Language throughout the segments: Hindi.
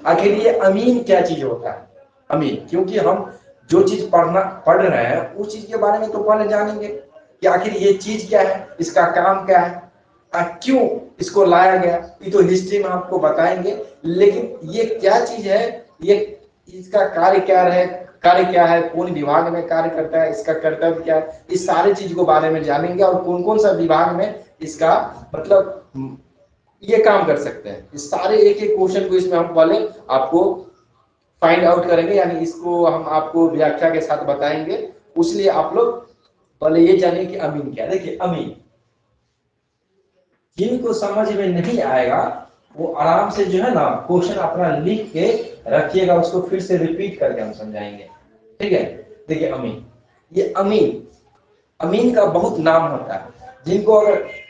आखिर ये अमीन क्या चीज होता है? अमीन, क्योंकि हम जो चीज पढ़ रहे हैं उस चीज के बारे में तो पहले जानेंगे कि आखिर ये चीज क्या है, इसका काम क्या है, क्यों इसको लाया गया, ये तो हिस्ट्री में आपको बताएंगे। लेकिन ये क्या चीज है, ये इसका कार्य क्या है, कौन विभाग में कार्य करता है, इसका कर्तव्य क्या है, इस सारी चीज को बारे में जानेंगे। और कौन कौन सा विभाग में इसका मतलब ये काम कर सकते हैं, इस सारे एक एक क्वेश्चन को इसमें हम पहले आपको फाइंड आउट करेंगे, यानी इसको हम आपको व्याख्या के साथ बताएंगे। इसलिए आप लोग पहले ये जानिए कि अमीन क्या है। देखिए अमीन, जिनको समझ में नहीं आएगा वो आराम से जो है ना क्वेश्चन अपना लिख के रखिएगा, उसको फिर से रिपीट करके हम समझाएंगे, ठीक है। देखिए अमीन, ये अमीन, अमीन का बहुत नाम होता है। जिनको अगर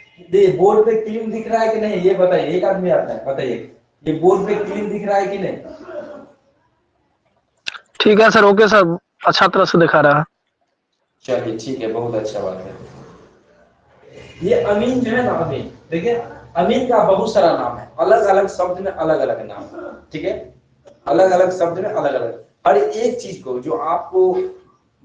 बोर्ड पे क्लीन दिख रहा है कि नहीं ये बताइए, एक आदमी आता है बताइए, ये बोर्ड पे क्लीन दिख रहा है कि नहीं? ठीक है सर, ओके सर, अच्छा तरह से दिखा रहा है। चलिए ठीक है, बहुत अच्छा बात है। ये अमीन जो है ना, अमीन देखिए, अमीन का बहुत सारा नाम है, अलग अलग शब्द में अलग अलग नाम, ठीक है, अलग अलग शब्द में अलग अलग। हर एक चीज को जो आपको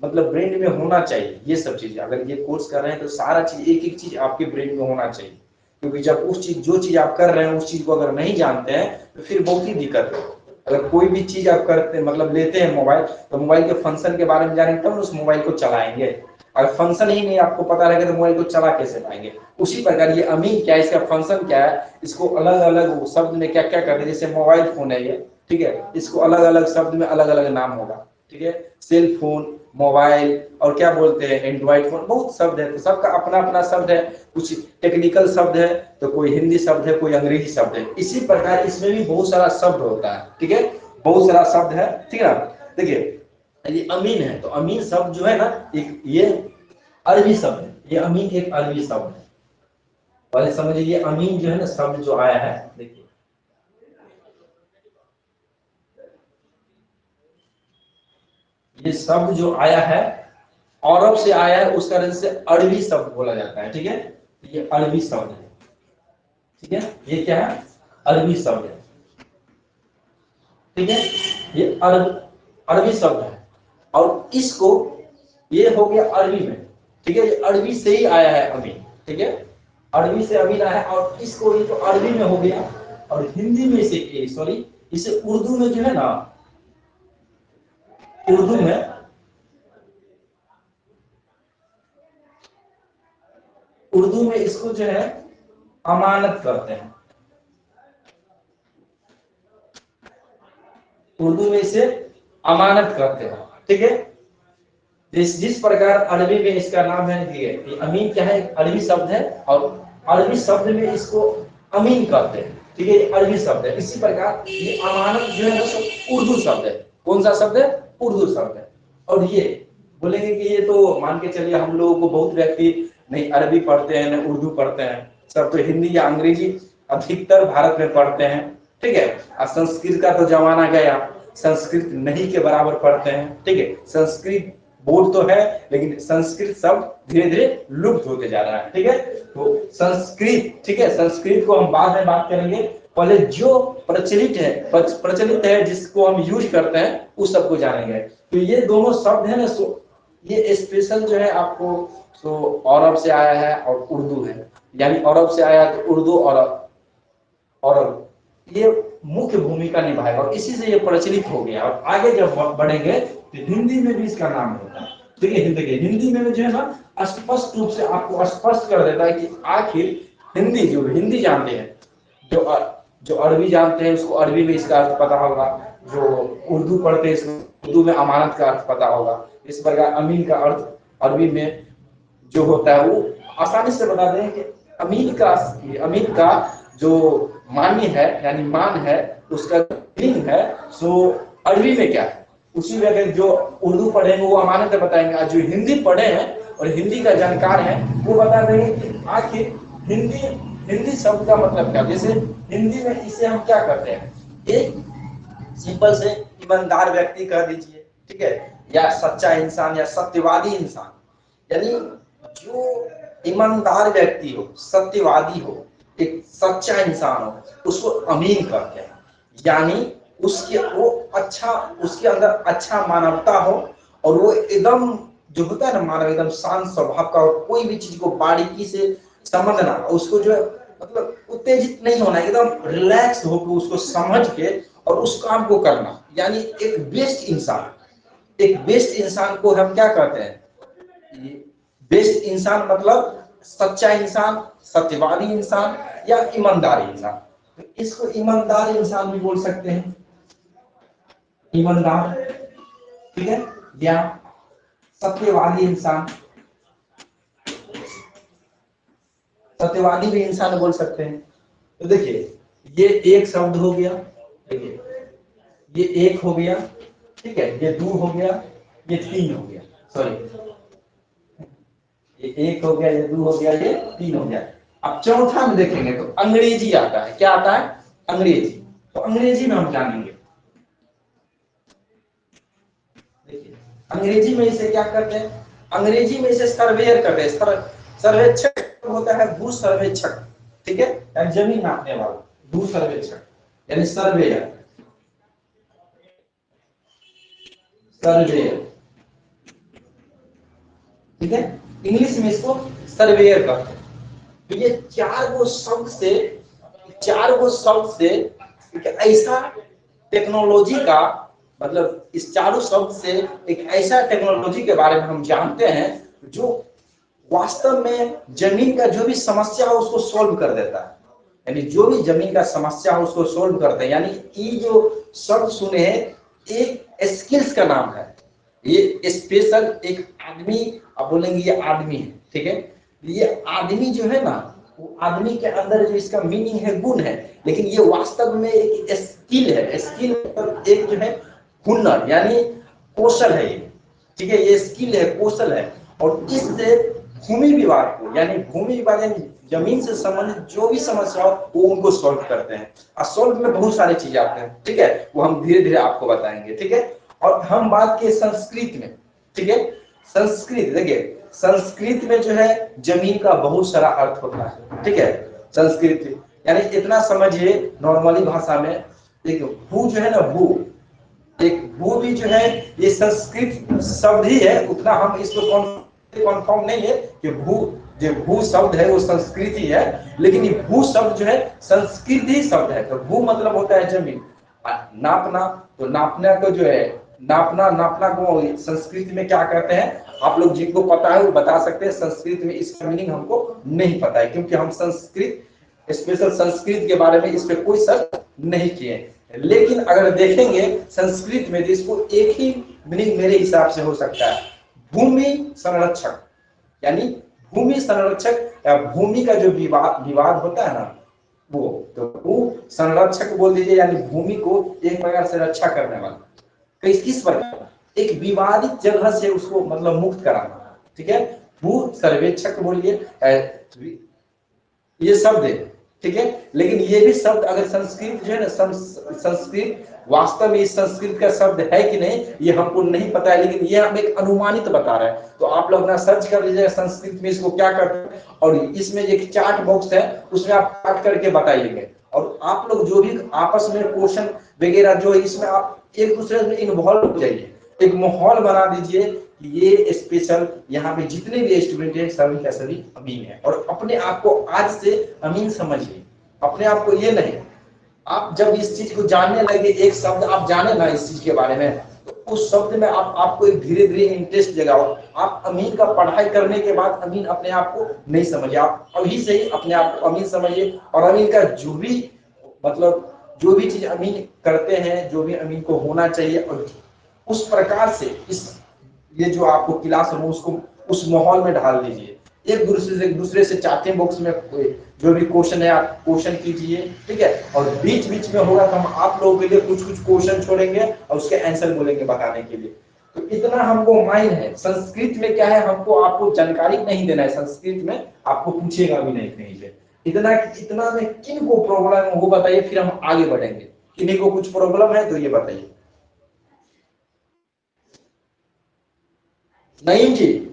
मतलब ब्रेन में होना चाहिए, ये सब चीज अगर ये कोर्स कर रहे हैं तो सारा चीज एक एक चीज आपके ब्रेन में होना चाहिए। क्योंकि जब उस चीज जो चीज आप कर रहे हैं उस चीज को अगर नहीं जानते हैं तो फिर बहुत ही दिक्कत है। अगर कोई भी चीज आप करते मतलब लेते हैं मोबाइल, तो मोबाइल के फंक्शन के बारे में जानेंगे तब उस मोबाइल को चलाएंगे। अगर फंक्शन ही नहीं आपको पता रहेगा तो मोबाइल को चला कैसे पाएंगे? उसी प्रकार ये अमीन क्या है, इसका फंक्शन क्या है, इसको अलग अलग शब्द में क्या क्या करते हैं। जैसे मोबाइल फोन है ये, ठीक है, इसको अलग अलग शब्द में अलग अलग नाम होगा, ठीक है। सेल फोन, मोबाइल, और क्या बोलते हैं एंड्रॉइड फोन, बहुत शब्द है, तो सबका अपना अपना शब्द है। कुछ टेक्निकल शब्द है तो कोई हिंदी शब्द है, कोई अंग्रेजी शब्द है। इसी प्रकार इसमें भी बहुत सारा शब्द होता है, ठीक है, बहुत सारा शब्द है, ठीक है ना। देखिए ये अमीन है, तो अमीन शब्द जो है ना एक ये अरबी शब्द है, ये अमीन एक अरबी शब्द है। पहले समझिए ये अमीन जो है ना शब्द जो आया है, देखिए ये शब्द जो आया है अरब से आया है, उस कारण से अरबी शब्द बोला जाता है, ठीक है। ये अरबी शब्द है, ठीक है, ये क्या है, अरबी शब्द है, ठीक है, ये अरबी शब्द है। और इसको ये हो गया अरबी में, ठीक है, ये अरबी से ही आया है अमीन, ठीक है, अरबी से अमीन आया है। और इसको ये तो अरबी में हो गया, और हिंदी में इसे सॉरी इसे उर्दू में जो है ना, उर्दू में उर्दू में इसको जो है अमानत करते हैं, उर्दू में इसे अमानत करते हैं, ठीक है। जिस प्रकार अरबी में इसका नाम है, ये अमीन क्या है, अरबी शब्द है, और अरबी शब्द में इसको अमीन कहते हैं, ठीक है, ये अरबी शब्द है। इसी प्रकार ये अमानत जो है ना उर्दू शब्द है। कौन सा शब्द है? उर्दू शब्द है। और ये बोलेंगे कि ये तो मान के चलिए हम लोगों को बहुत व्यक्ति नहीं अरबी पढ़ते हैं न उर्दू पढ़ते हैं, सब तो हिंदी या अंग्रेजी अधिकतर भारत में पढ़ते हैं, ठीक है। और संस्कृत का तो जमाना गया, संस्कृत नहीं के बराबर पढ़ते हैं, ठीक है। संस्कृत बोर्ड तो है लेकिन संस्कृत शब्द धीरे धीरे लुप्त होते जा रहा है, ठीक है। तो संस्कृत, ठीक है, संस्कृत को हम बाद में बात करेंगे। पहले जो प्रचलित है जिसको हम यूज करते हैं उस सब को जानेंगे। तो ये दोनों शब्द है ना, ये स्पेशल जो है आपको तो अरब से आया है और उर्दू है, यानी अरब से आया तो उर्दू और ये मुख्य भूमिका निभाएगा, और इसी से ये प्रचलित हो गया। और आगे जब बढ़ेंगे तो हिंदी में भी इसका नाम होता है, ठीक है। हिंदी में जो है ना स्पष्ट रूप से आपको स्पष्ट कर देता है कि आखिर हिंदी, जो हिंदी जानते हैं, जो जो अरबी जानते हैं उसको अरबी में इसका अर्थ पता होगा, जो उर्दू पढ़ते हैं इसको उर्दू में अमानत का अर्थ पता होगा। इस प्रकार अमीन का अर्थ अरबी में जो होता है वो आसानी से बता दें कि अमीन का जो मान्य है यानी मान है, उसका मीनिंग है, सो अरबी में क्या है। उसी में जो उर्दू पढ़ेंगे वो अमानत बताएंगे, और जो हिंदी पढ़े हैं और हिंदी का जानकार है वो बता देंगे कि आखिर हिंदी शब्द का मतलब क्या। जैसे हिंदी में इसे हम क्या करते हैं, एक सिंपल से ईमानदार व्यक्ति कह दीजिए, ठीक है, या सच्चा इंसान या सत्यवादी इंसान, यानी जो ईमानदार व्यक्ति हो, सत्यवादी हो, एक सच्चा इंसान हो, उसको अमीन कहते हैं। यानी उसके वो अच्छा, उसके अंदर अच्छा मानवता हो, और वो एकदम जो होता है ना मानव, एकदम शांत स्वभाव का, और कोई भी चीज को बारीकी से समझना, उसको जो है मतलब उत्तेजित नहीं होना, एकदम रिलैक्स होकर उसको समझ के और उस काम को करना, यानी एक बेस्ट इंसान। एक बेस्ट इंसान को हम क्या कहते हैं? बेस्ट इंसान मतलब सच्चा इंसान, सत्यवादी इंसान, या ईमानदार इंसान। तो इसको ईमानदार इंसान भी बोल सकते हैं, ईमानदार, ठीक है, या सत्यवादी इंसान, सत्यवादी भी इंसान बोल सकते हैं। तो देखिए, ये एक शब्द हो गया, देखिए ये एक हो गया, ठीक है, ये दो हो गया, ये तीन हो गया, सॉरी, ये एक हो गया, ये दो हो गया, ये तीन हो गया। अब चौथा में देखेंगे तो अंग्रेजी आता है। क्या आता है? अंग्रेजी। तो अंग्रेजी में हम जानेंगे, देखिए अंग्रेजी में इसे क्या करते हैं? अंग्रेजी में इसे सर्वेयर करते हैं। सर्वेक्षक होता है भू सर्वेक्षक, ठीक है, यानी जमीन नापने वाला, भू सर्वेक्षक यानी सर्वेयर, सर्वेयर, ठीक है, इंग्लिश में इसको सर्वेयर कहते हैं। तो ये चार गो शब्द से एक ऐसा टेक्नोलॉजी का, मतलब इस चारों शब्द से एक ऐसा टेक्नोलॉजी के बारे में हम जानते हैं जो वास्तव में जमीन का जो भी समस्या हो उसको सोल्व कर देता है। यानी जो भी जमीन का समस्या हो उसको सोल्व करते हैं। यानी ये जो शब्द सुने हैं, एक स्किल्स का नाम है। ये स्पेशल एक आदमी, आप बोलेंगे ये आदमी है, ठीक है, ये आदमी जो है ना, वो आदमी के अंदर जो इसका मीनिंग है गुण है, लेकिन ये वास्तव में एक स्किल है। स्किल मतलब एक जो है हुनर, यानी कौशल है ये, ठीक है, ये स्किल है, कौशल है। और इससे भूमि विवाद को, यानी भूमि विवाद यानी जमीन से संबंधित जो भी समस्या हो वो उनको सॉल्व करते हैं। और सॉल्व में बहुत सारी चीजें आते हैं, ठीक है, वो हम धीरे धीरे आपको बताएंगे, ठीक है। और हम बात किए संस्कृत में, ठीक है, संस्कृत, देखिए संस्कृत में जो है जमीन का बहुत सारा अर्थ होता है, ठीक है, संस्कृत यानी इतना समझिए नॉर्मली भाषा में, एक भू जो है ना, भू, एक भू भी जो है ये संस्कृत शब्द ही है, उतना हम इसको कॉन्फर्म नहीं है कि भू, जो भू शब्द है वो संस्कृत ही है, लेकिन ये भू शब्द जो है संस्कृत ही शब्द है। तो भू मतलब होता है जमीन, नापना, तो नापना को जो है, नापना को संस्कृत में क्या कहते हैं? आप लोग जिनको पता है वो बता सकते हैं, संस्कृत में इसका मीनिंग हमको नहीं पता है, क्योंकि हम संस्कृत, स्पेशल संस्कृत के बारे में इस पे कोई सर्च नहीं किए। लेकिन अगर देखेंगे संस्कृत में, तो इसको एक ही मीनिंग मेरे हिसाब से हो सकता है, भूमि संरक्षक, यानी भूमि संरक्षक, या भूमि का जो विवाद होता है ना, वो तो भू संरक्षक बोल दीजिए, यानी भूमि को एक प्रकार से रक्षा करने वाला। किस प्रकार? एक विवादित जगह से उसको मतलब मुक्त कराना, ठीक है, भू सर्वेक्षक बोलिए, ये शब्द है, ठीक है। लेकिन ये भी शब्द अगर संस्कृत जो है ना, संस्कृत वास्तव में इस संस्कृत का शब्द है कि नहीं ये हमको नहीं पता है, लेकिन ये हम एक अनुमानित बता रहे हैं। तो आप लोग ना सर्च कर लीजिएगा संस्कृत में इसको क्या करते हैं, और इसमें एक चार्ट बॉक्स है उसमें आप काट करके बताइएगा। और आप लोग जो भी आपस में क्वेश्चन वगैरह जो है इसमें आप एक दूसरे में इन्वॉल्व हो जाइए, एक माहौल बना दीजिए कि ये स्पेशल यहाँ पे जितने भी स्टूडेंट हैं सभी का सभी अमीन है। और अपने आप को आज से अमीन समझिए, अपने आप को ये नहीं। आप जब इस चीज को जानने लगे, एक शब्द आप जाने ना इस चीज के बारे में, तो उस शब्द में आपको एक धीरे धीरे इंटरेस्ट जगाओ। आप अमीन का पढ़ाई करने के बाद अमीन अपने आप को नहीं समझे, आप अभी से ही अपने आप को अमीन समझिए। और अमीन का जो भी मतलब जो भी चीज अमीन करते हैं, जो भी अमीन को होना चाहिए, और उस प्रकार से इस ये जो आपको क्लास रूम उसको उस माहौल में ढाल दीजिए। एक दूसरे से चैटिंग बॉक्स में जो भी क्वेश्चन है आप क्वेश्चन कीजिए, ठीक है। और बीच बीच में होगा तो हम आप लोगों के लिए कुछ कुछ क्वेश्चन छोड़ेंगे और उसके आंसर बोलेंगे बताने के लिए। तो इतना हमको माइंड है। संस्कृत में क्या है, हमको आपको जानकारी नहीं देना है, संस्कृत में आपको पूछेगा भी नहीं कहीं पे। इतना इतना में किन को प्रॉब्लम है वो बताइए, फिर हम आगे बढ़ेंगे। किन्हीं को कुछ प्रॉब्लम है तो ये बताइए। नहीं जी,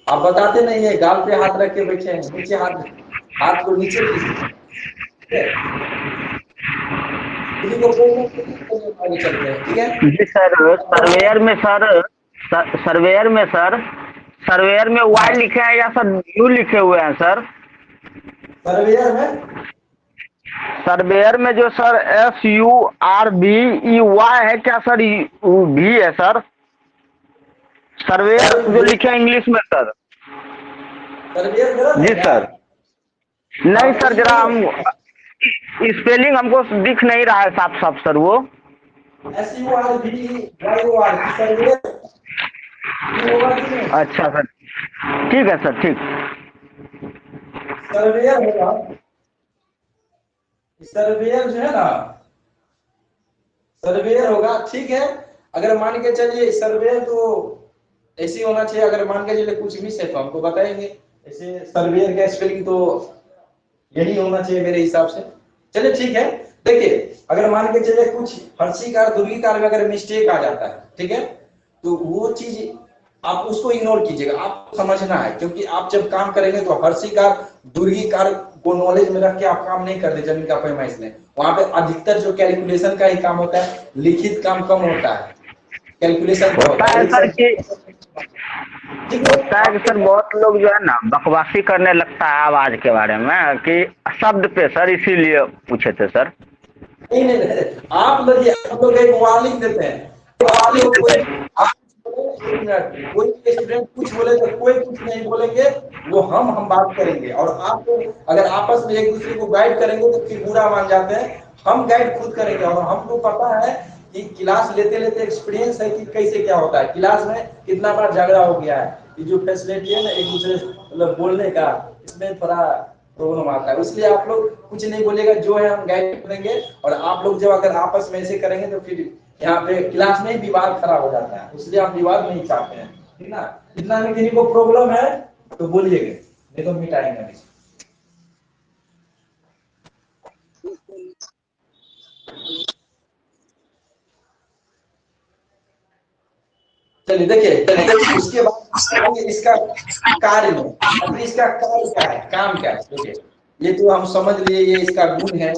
आप बताते नहीं है, गाल पे हाथ रख के बैठे हैं, नीचे हाथ, हाथ को नीचे कीजिए, ठीक है? किसी को प्रॉब्लम आगे चलते हैं, ठीक है। जी सर, सर्वेयर में हाँ, वाई लिखे हैं या सर यू लिखे हुए हैं सर? सर्वेयर में सर्वेयर में जो सर SURVEY है क्या सर, भी है सर? सर्वेयर जो सर्वे लिखे हैं इंग्लिश में सर। सर्वेयर गलत है जी क्या? सर। नहीं आप सर, वही जरा बोलिए, हम स्पेलिंग हमको दिख नहीं रहा है साफ साफ सर वो। SURVEYOR की सर्वेयर ये होगा कि नहीं? अच्छा सर, ठीक है सर, ठीक। सर्वेयर होगा, सर्वेयर जो है ना, सर्वेयर होगा, ठीक है। अगर मान के चलिए सर्वेयर तो ऐसे ही होना चाहिए। अगर मान के चलिए कुछ मिस है तो हमको बताएंगे। ऐसे सर्वेयर का स्पेलिंग तो यही होना चाहिए मेरे हिसाब से। चलिए ठीक है। देखिए, अगर मान के चलिए कुछ हर्षिकार दुर्घिकार में अगर मिस्टेक आ जाता है, ठीक है, तो वो चीज आप उसको इग्नोर कीजिएगा, आपको समझना है। क्योंकि आप जब काम करेंगे तो हर्षिकार दुर्घिकार को नॉलेज में रख के आप काम नहीं करते जमीन का पैमाइश में। वहां पे अधिकतर जो कैलकुलेशन का ही काम होता है, लिखित काम कम होता है, कैलकुलेशन का होता होता है। है एक सर कि ठीक है होता है कि आपको सर बहुत लोग जो है ना बकवासी करने लगता है आवाज के बारे में कि शब्द पे सर, इसीलिए पूछे थे सर। नहीं नहीं नहीं, आप लोग आप लोग एक वार्निंग देते हैं। आप लोग कोई आप एक मिनट, कोई स्टूडेंट कुछ बोले तो कोई कुछ नहीं बोलेंगे, वो हम बात करेंगे। और आप लोग अगर आपस में एक दूसरे को गाइड करेंगे तो फिर बुरा मान जाते हैं। हम गाइड खुद करेंगे और हमको पता है कि क्लास लेते लेते एक्सपीरियंस है कि कैसे क्या होता है। क्लास में कितना बार झगड़ा हो गया है। ये जो फैसिलिटी है ना एक दूसरे मतलब बोलने का, इसमें थोड़ा प्रॉब्लम आता है। इसलिए आप लोग कुछ नहीं बोलेगा, जो है हम गाइड करेंगे। और आप लोग जब अगर आपस में ऐसे करेंगे तो फिर यहाँ पे क्लास में ही विवाद खड़ा हो जाता है। इसलिए आप विवाद नहीं चाहते हैं, ठीक ना। जितना भी किसी को प्रॉब्लम है तो बोलिएगा, नहीं तो मिटाएंगे नहीं। चलिए देखिए, उसके बाद इसका कार्य में, अभी इसका कार्य क्या है, काम क्या है। देखिए, ये तो हम समझ लिए ये इसका गुण है।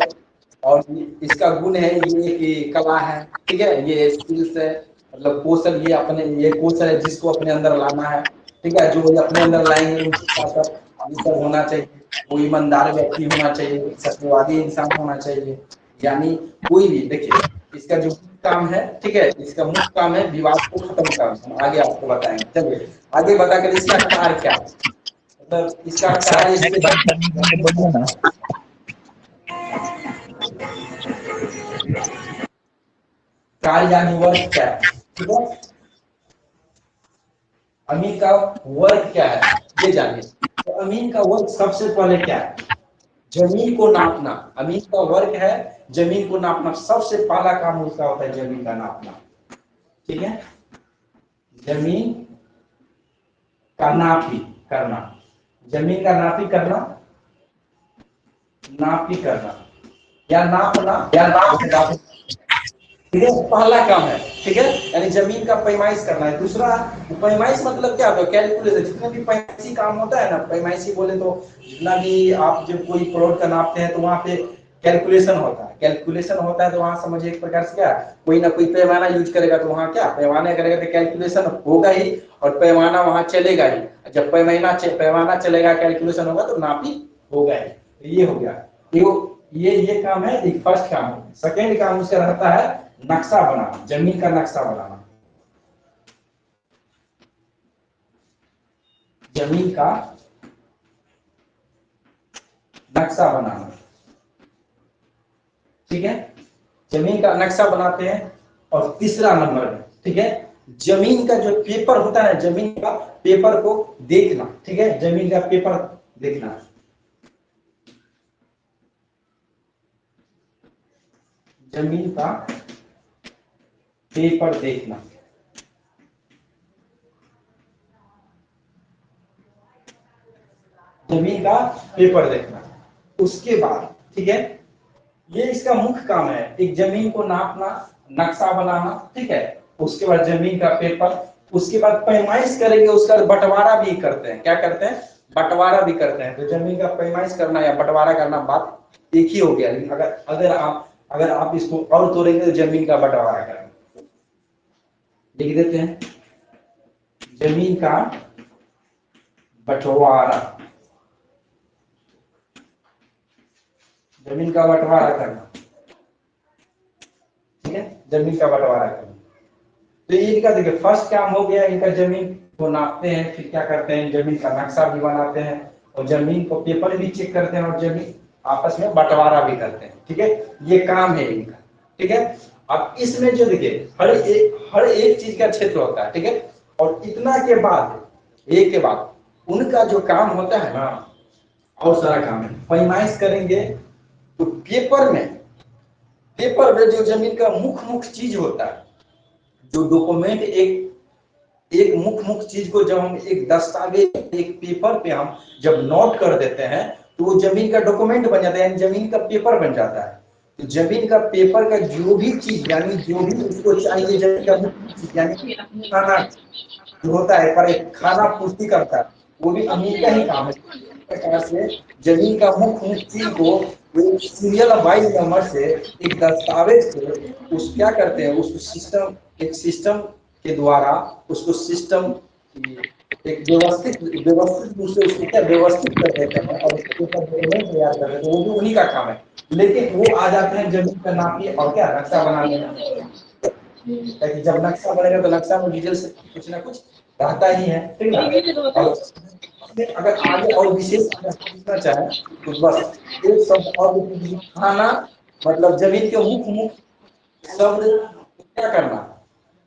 और इसका गुण है ये कि कला है, ठीक है, ये स्किल्स है, मतलब कौशल। ये अपने ये कौशल है जिसको अपने अंदर लाना है, ठीक है। जो ये अपने अंदर लाएंगे उनका सब ये सब होना चाहिए। वो ईमानदार व्यक्ति होना चाहिए, सत्यवादी इंसान होना चाहिए। यानी कोई भी, देखिए, इसका जो काम है, ठीक है, इसका मुख्य काम है विवाद को खत्म करना। हम आगे आपको बताएंगे। चलिए आगे बताकर इसका कार्य क्या है, मतलब इसका कार्य कार्य यानी वर्क क्या है, ठीक है। अमीन का वर्क क्या है ये जानिए। तो अमीन का वर्क सबसे पहले क्या है, जमीन को नापना। अमीन का वर्क है जमीन को नापना। सबसे पहला काम उसका होता है जमीन का नापना, ठीक है। जमीन का नापी करना, जमीन का नापी करना, नापी करना या नापना, ठीक है, पहला काम है, ठीक है। यानी जमीन का पैमाइश करना है। दूसरा, पैमाइश मतलब क्या होता है, कैलकुलेशन। जितने भी पैमाइशी काम होता है ना, पैमाइशी बोले तो जितना भी आप जब कोई प्लॉट का नापते हैं तो वहां पे कैलकुलेशन होता है। कैलकुलेशन होता है तो वहां समझिए एक प्रकार से क्या, कोई ना कोई पैमाना यूज करेगा तो वहां क्या पैमाना करेगा तो कैलकुलेशन होगा ही, और पैमाना वहां चलेगा ही। जब पैमाना चलेगा, कैलकुलेशन होगा तो नापी होगा ही। तो ये हो गया, ये काम है, एक फर्स्ट काम है। सेकेंड काम उसका रहता है नक्शा बनाना, जमीन का नक्शा बनाना। जमीन का नक्शा बनाना, ठीक है, जमीन का नक्शा बनाते हैं। और तीसरा नंबर में, ठीक है, जमीन का जो पेपर होता है, जमीन का पेपर को देखना, ठीक है, जमीन का पेपर देखना, जमीन का पेपर देखना, जमीन का पेपर देखना। उसके बाद, ठीक है, ये इसका मुख्य काम है, एक जमीन को नापना, नक्शा बनाना, ठीक है। उसके बाद जमीन का पेपर, उसके बाद पैमाइश करेंगे, उसका बंटवारा भी करते हैं। क्या करते हैं, बंटवारा भी करते हैं। तो जमीन का पैमाइश करना या बंटवारा करना बात एक ही हो गया। लेकिन अगर अगर अगर आप इसको और तोड़ेंगे तो जमीन का बंटवारा करेंगे। लिख देते हैं जमीन का बंटवारा, जमीन का बंटवारा करना, ठीक है, जमीन का बंटवारा करना। तो ये इनका देखिए फर्स्ट काम हो गया, इनका जमीन को नापते हैं, फिर क्या करते हैं जमीन का नक्शा भी बनाते हैं और जमीन को पेपर भी चेक करते हैं और जमीन आपस में बंटवारा भी करते हैं, ठीक है, ये काम है इनका, ठीक है। अब इसमें जो देखिए हर एक चीज का क्षेत्र होता है, ठीक है, और इतना के बाद एक के बाद उनका जो काम होता है ना, और सारा काम है पैमाइश करेंगे। तो पेपर में जो जमीन का मुख्य चीज होता है, जो डॉक्यूमेंट एक मुख्य चीज को जब हम एक दस्तावेज एक पेपर पे हम जब नोट कर देते हैं तो वो जमीन का डॉक्यूमेंट बन जाता है, यानी जमीन का पेपर बन जाता है। तो जमीन का पेपर का जो भी चीज यानी जो भी उसको चाहिए जमीन का मुख्य चीज यानी खाना जो होता है पर एक खाना पूर्ति करता है, वो भी अमीर का ही काम है। इस प्रकार से जमीन का मुख्य चीज को सीरियल वाइज नंबर से एक दस्तावेज को उस क्या करते हैं उसको सिस्टम एक सिस्टम के द्वारा उसको सिस्टम एक व्यवस्थित रूप से उसको क्या व्यवस्थित कर देते हैं और उसके ऊपर डॉक्यूमेंट तैयार कर देते हैं, वो भी उन्हीं का काम है। लेकिन वो आ जाते हैं जमीन का नापी और क्या नक्शा बना लेना, ताकि जब नक्शा बनेगा तो नक्शा में डिटेल से कुछ ना कुछ रहता ही है, ठीक ना। और अगर आगे और विशेष पूछना चाहे तो बस एक शब्द और खाना मतलब जमीन के मुख्य शब्द क्या करना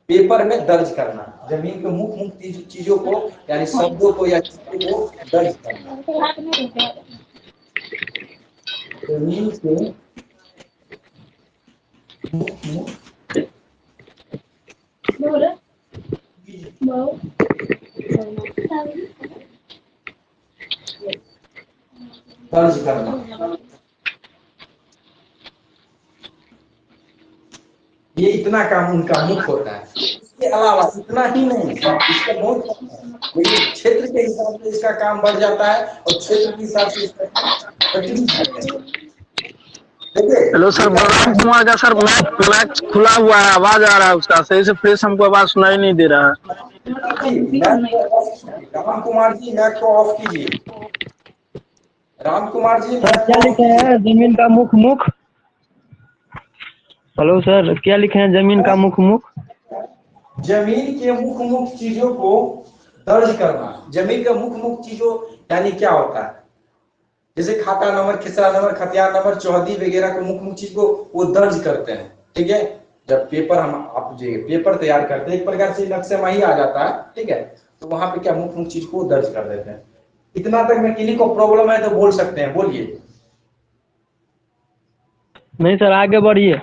पेपर में दर्ज करना, जमीन के मुख्य चीजों को यानी शब्दों को या चीजों को दर्ज करना, जमीन के मुख्य दर्ज करना। ये इतना काम उनका मुख्य होता है। इसके अलावा इतना ही नहीं, इसका बहुत लेकिन क्षेत्र के हिसाब से इसका काम बढ़ जाता है और क्षेत्र के हिसाब से इसका हेलो सर, बलराम कुमार का सर मैच खुला हुआ है, आवाज आ रहा है उसका, सही से फ्रेश हमको आवाज सुनाई नहीं दे रहा है। राम कुमार जी मैच को ऑफ कीजिए। राम कुमार जी सर क्या लिखे हैं जमीन का मुख? हेलो सर, क्या लिखे हैं जमीन का मुख? जमीन के मुख्य चीजों को दर्ज करना। जमीन का मुख्य चीजों यानी क्या होता है, जैसे खाता नंबर, खिसरा नंबर, खतियान नंबर, चौहदी वगैरह को मुख्य चीज को वो दर्ज करते हैं, ठीक है। जब पेपर हम आप पेपर तैयार करते हैं एक प्रकार से नक्शे में ही आ जाता है, ठीक है, तो वहां पे क्या मुख्य चीज को दर्ज कर देते हैं। इतना तक में किन्हीं को प्रॉब्लम है तो बोल सकते हैं, बोलिए। नहीं सर, आगे बढ़िए।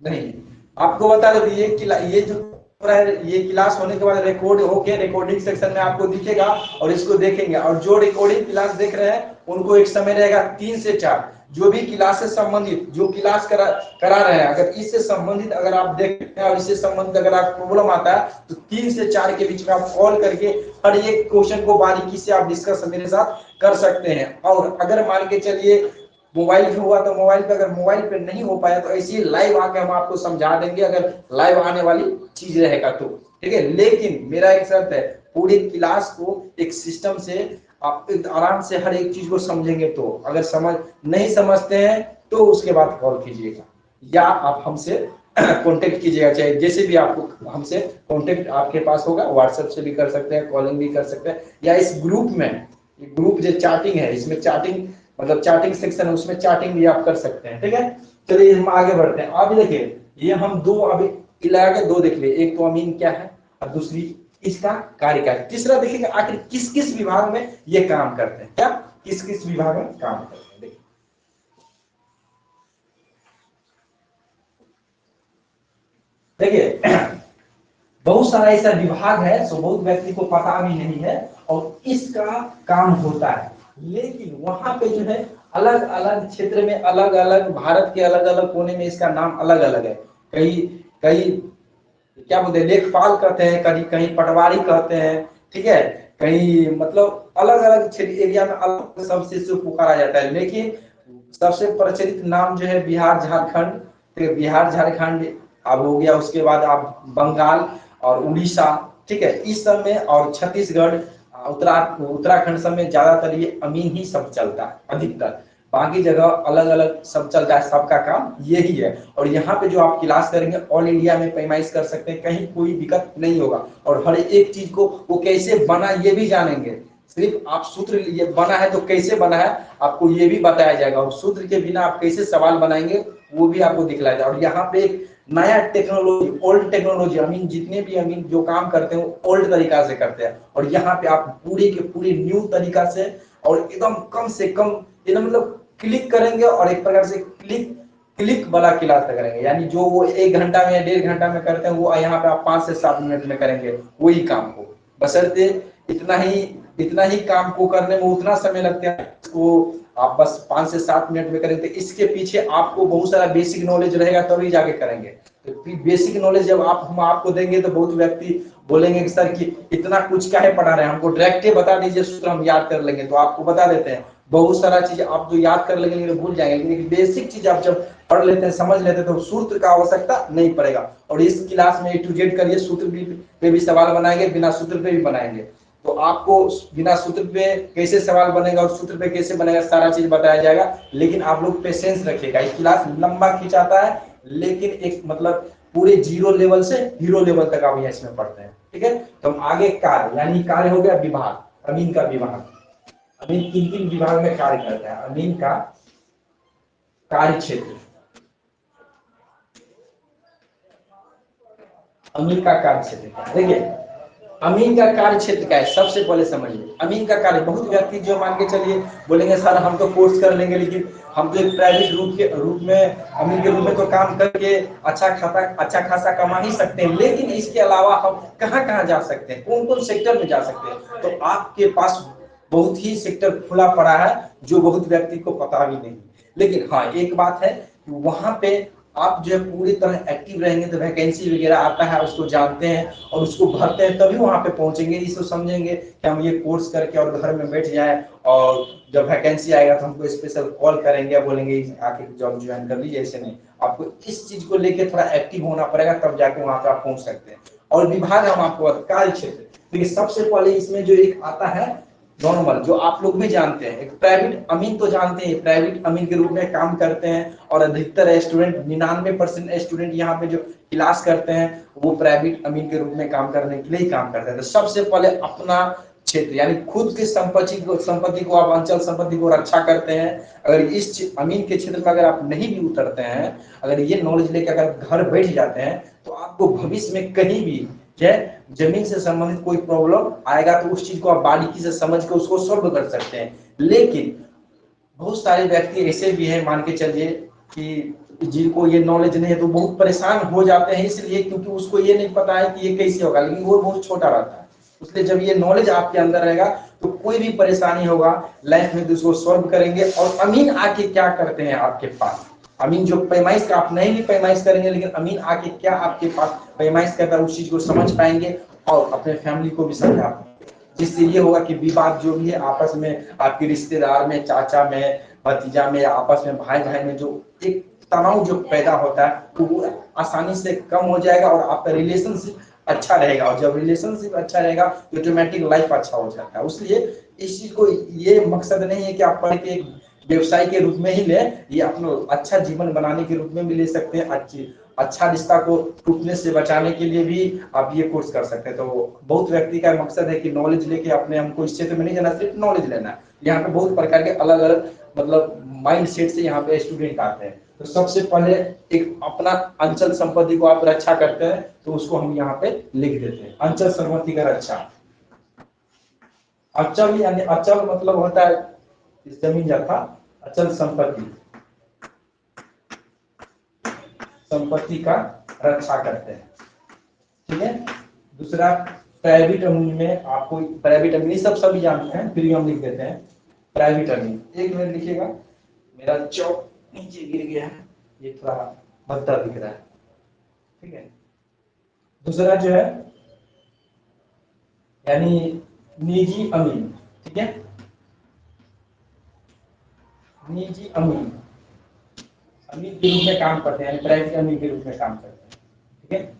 नहीं, आपको बता देते ये जो ये क्लास होने के बाद रिकॉर्ड होके रिकॉर्डिंग सेक्शन में आपको दिखेगा और इसको देखेंगे, और जो रिकॉर्डिंग क्लास देख रहे हैं उनको एक समय रहेगा 3 से 4, जो भी क्लास से संबंधित जो क्लास करा रहे हैं, अगर इससे संबंधित अगर आप देखते हैं और इससे संबंधित अगर आप प्रॉब्लम आता है तो 3 से 4 के बीच में आप कॉल करके हर एक क्वेश्चन को बारीकी से आप डिस्कस मेरे साथ कर सकते हैं। और अगर मान के चलिए मोबाइल पे हुआ तो मोबाइल पे, अगर मोबाइल पे नहीं हो पाया तो ऐसे ही लाइव आके हम आपको समझा देंगे, अगर लाइव आने वाली चीज रहेगा तो, ठीक है। लेकिन मेरा एक शर्त है, पूरी क्लास को एक सिस्टम से आप आराम से हर एक चीज को समझेंगे, तो अगर नहीं समझते हैं तो उसके बाद कॉल कीजिएगा या आप हमसे कांटेक्ट कीजिएगा, चाहे जैसे भी आपको हमसे कांटेक्ट आपके पास होगा, व्हाट्सएप से भी कर सकते हैं, कॉलिंग भी कर सकते हैं, या इस ग्रुप में ग्रुप जो चैटिंग है इसमें चैटिंग मतलब चैटिंग सेक्शन है उसमें चैटिंग भी आप कर सकते हैं, ठीक है। चलिए हम आगे बढ़ते हैं। अभी देखिए ये हम दो अभी इलाके दो देख लिए, एक तो अमीन क्या है और दूसरी इसका कार्य क्या है। तीसरा देखेंगे आखिर किस किस विभाग में ये काम करते हैं, क्या किस किस विभाग में काम करते हैं। देखिए बहुत सारा ऐसा विभाग है सो बहुत व्यक्ति को पता भी नहीं है और इसका काम होता है, लेकिन वहां पे जो है अलग अलग क्षेत्र में अलग अलग भारत के अलग अलग कोने में इसका नाम अलग अलग है। कई कई क्या बोलते हैं लेखपाल कहते हैं, कहीं कहीं पटवारी कहते हैं, ठीक है, कहीं मतलब अलग अलग क्षेत्र एरिया में अलग शब्द से पुकारा जाता है। लेकिन सबसे प्रचलित नाम जो है बिहार झारखंड ठीक है, बिहार झारखंड अब हो गया, उसके बाद आप बंगाल और उड़ीसा, ठीक है, इस सब में, और छत्तीसगढ़, उत्तराखंड सब में ज्यादातर ये अमीन ही सब चलता है अधिकतर। बाकी जगह अलग अलग सब चलता है, सबका काम यही है। और यहाँ पे जो आप क्लास करेंगे ऑल इंडिया में पैमाइश कर सकते हैं, कहीं कोई दिक्कत नहीं होगा। और हर एक चीज को वो कैसे बना ये भी जानेंगे। सिर्फ आप सूत्र ये बना है तो कैसे बना है आपको ये भी बताया जाएगा, और सूत्र के बिना आप कैसे सवाल बनाएंगे वो भी आपको दिखलाया जाएगा। और यहाँ पे एक नया टेक्नोलॉजी, ओल्ड टेक्नोलॉजी, अमीन जितने भी अमीन जो काम करते हैं वो ओल्ड तरीका से करते हैं, और यहाँ पे आप पूरे के पूरे न्यू तरीका से और एकदम कम से कम, एकदम मतलब क्लिक करेंगे, और एक प्रकार से क्लिक क्लिक वाला क्लास करेंगे। यानी जो वो 1 घंटा में या 1.5 घंटा में करते हैं वो यहाँ पे आप 5 से 7 मिनट में करेंगे वही काम को। बशर्ते इतना ही काम को करने में उतना समय लगता है, इसको आप बस 5 से 7 मिनट में करेंगे। तो इसके पीछे आपको बहुत सारा बेसिक नॉलेज रहेगा तभी जाके करेंगे। तो बेसिक नॉलेज जब हम आपको देंगे तो बहुत व्यक्ति बोलेंगे कि सर कि इतना कुछ क्या है पढ़ा रहे हैं, हमको डायरेक्ट बता दीजिए सूत्र हम याद कर लेंगे। तो आपको बता देते हैं बहुत सारा चीज आप जो याद कर लेंगे लेकिन भूल जाएंगे, लेकिन बेसिक चीज आप जब पढ़ लेते हैं समझ लेते हैं तो सूत्र का आवश्यकता नहीं पड़ेगा। और इस क्लास में A to Z करिए, सूत्र पे भी सवाल बनाएंगे, बिना सूत्र पे भी बनाएंगे। तो आपको बिना सूत्र पे कैसे सवाल बनेगा और सूत्र पे कैसे बनेगा सारा चीज बताया जाएगा। लेकिन आप लोग पेशेंस रखिएगा, इस क्लास लंबा खिंचाता है लेकिन एक मतलब पूरे 0 लेवल से हीरो लेवल तक आप इसमें पढ़ते हैं। ठीक है, तो हम आगे कार्य, यानी कार्य हो गया विभाग, अमीन का विभाग। अमीन किन विभाग में कार्य करता है? अमीन का कार्य क्षेत्र, अमीन का कार्य क्षेत्र क्या है? देखिए अमीन का कार्य क्षेत्र क्या है सबसे पहले समझिए। अमीन का कार्य, बहुत व्यक्ति जो मान के चलिए बोलेंगे सर हम तो कोर्स कर लेंगे लेकिन हम तो एक प्राइवेट रूप में अमीन के रूप में तो काम करके अच्छा खासा कमा ही सकते हैं, लेकिन इसके अलावा हम कहाँ कहाँ जा सकते हैं, कौन कौन सेक्टर में जा सकते हैं? तो आपके पास बहुत ही सेक्टर खुला पड़ा है जो बहुत व्यक्ति को पता भी नहीं। लेकिन हाँ एक बात है कि वहां पे आप जो है पूरी तरह एक्टिव रहेंगे तो वैकेंसी वगैरह आता है उसको जानते हैं और उसको भरते हैं तभी वहां पे पहुंचेंगे। इसको समझेंगे कि हम ये कोर्स करके और घर में बैठ जाएं और जब वैकेंसी आएगा तो हमको स्पेशल कॉल करेंगे, बोलेंगे आके जॉब ज्वाइन कर लीजिए। ऐसे नहीं, आपको इस चीज को लेके थोड़ा एक्टिव होना पड़ेगा तब जाके वहां पे आप पहुंच सकते हैं। और विभाग हम आपको कार्य क्षेत्र, देखिए सबसे पहले इसमें जो एक आता है नॉर्मल, जो आप लोग भी जानते हैं, एक प्राइवेट अमीन तो जानते हैं, प्राइवेट अमीन के रूप में काम करते हैं और अधिकतर स्टूडेंट 99% स्टूडेंट यहाँ पे जो क्लास करते हैं वो प्राइवेट अमीन के रूप में काम करने के लिए काम करते हैं। तो सबसे पहले अपना क्षेत्र यानी खुद की संपत्ति को आप अंचल संपत्ति को रक्षा करते हैं। अगर इस अमीन के क्षेत्र में अगर आप नहीं भी उतरते हैं, अगर ये नॉलेज लेकर अगर घर बैठ जाते हैं तो आपको भविष्य में कहीं भी जमीन से संबंधित कोई प्रॉब्लम आएगा तो उस चीज को आप बारीकी से समझ के उसको सॉल्व कर सकते हैं। लेकिन बहुत सारे व्यक्ति ऐसे भी हैं मान के चलिए कि जिनको ये नॉलेज नहीं है तो बहुत परेशान हो जाते हैं, इसलिए क्योंकि उसको ये नहीं पता है कि ये कैसे होगा, लेकिन वो बहुत छोटा रहता है। इसलिए जब ये नॉलेज आपके अंदर रहेगा तो कोई भी परेशानी होगा लाइफ में तो उसको सॉल्व करेंगे। और अमीन आके क्या करते हैं आपके पास, अमीन जो पैमाइश का आप नहीं भी पैमाइश करेंगे लेकिन अमीन आके क्या आपके पास पैमाइश करता है उस चीज को समझ पाएंगे और अपने फैमिली को भी समझा पाएंगे। जिससे ये होगा कि विवाद जो भी है आपस में, आपके रिश्तेदार में, चाचा में, भतीजा में, आपस में भाई भाई में जो एक तनाव जो पैदा होता है तो वो आसानी से कम हो जाएगा और आपका रिलेशनशिप अच्छा रहेगा। और जब रिलेशनशिप अच्छा रहेगा तो ऑटोमेटिक लाइफ अच्छा हो जाता है। इसलिए इस चीज को, ये मकसद नहीं है कि आप पढ़ के व्यवसाय के रूप में ही ले, ये अपना अच्छा जीवन बनाने के रूप में भी ले सकते हैं। अच्छा रिश्ता को टूटने से बचाने के लिए भी आप ये कोर्स कर सकते हैं। तो बहुत व्यक्ति का मकसद है कि नॉलेज लेके अपने, हमको इस क्षेत्र में नहीं जाना, सिर्फ नॉलेज लेना है। यहाँ पे बहुत प्रकार के अलग अलग मतलब माइंड सेट से यहाँ पे स्टूडेंट आते हैं। तो सबसे पहले एक अपना अंचल संपत्ति को आप रक्षा करते हैं तो उसको हम यहाँ पे लिख देते हैं, अंचल संपत्ति का रक्षा। अचल यानी अचल मतलब होता है जमीन जथा, अचल संपत्ति का रक्षा करते हैं। ठीक है, दूसरा प्राइवेट अमीन में आपको, प्राइवेट अमीन सब सभी जानते हैं फिर भी हम लिख देते हैं प्राइवेट अमीन। एक मिनट लिखिएगा, मेरा चौक नीचे गिर गया है, ये थोड़ा भद्दा दिख रहा है। ठीक है, दूसरा जो है यानी निजी अमीन। ठीक है, निजी अमीन, अमीन के रूप में काम करते हैं, प्राइवेट अमीन के रूप में काम करते हैं। ठीक है,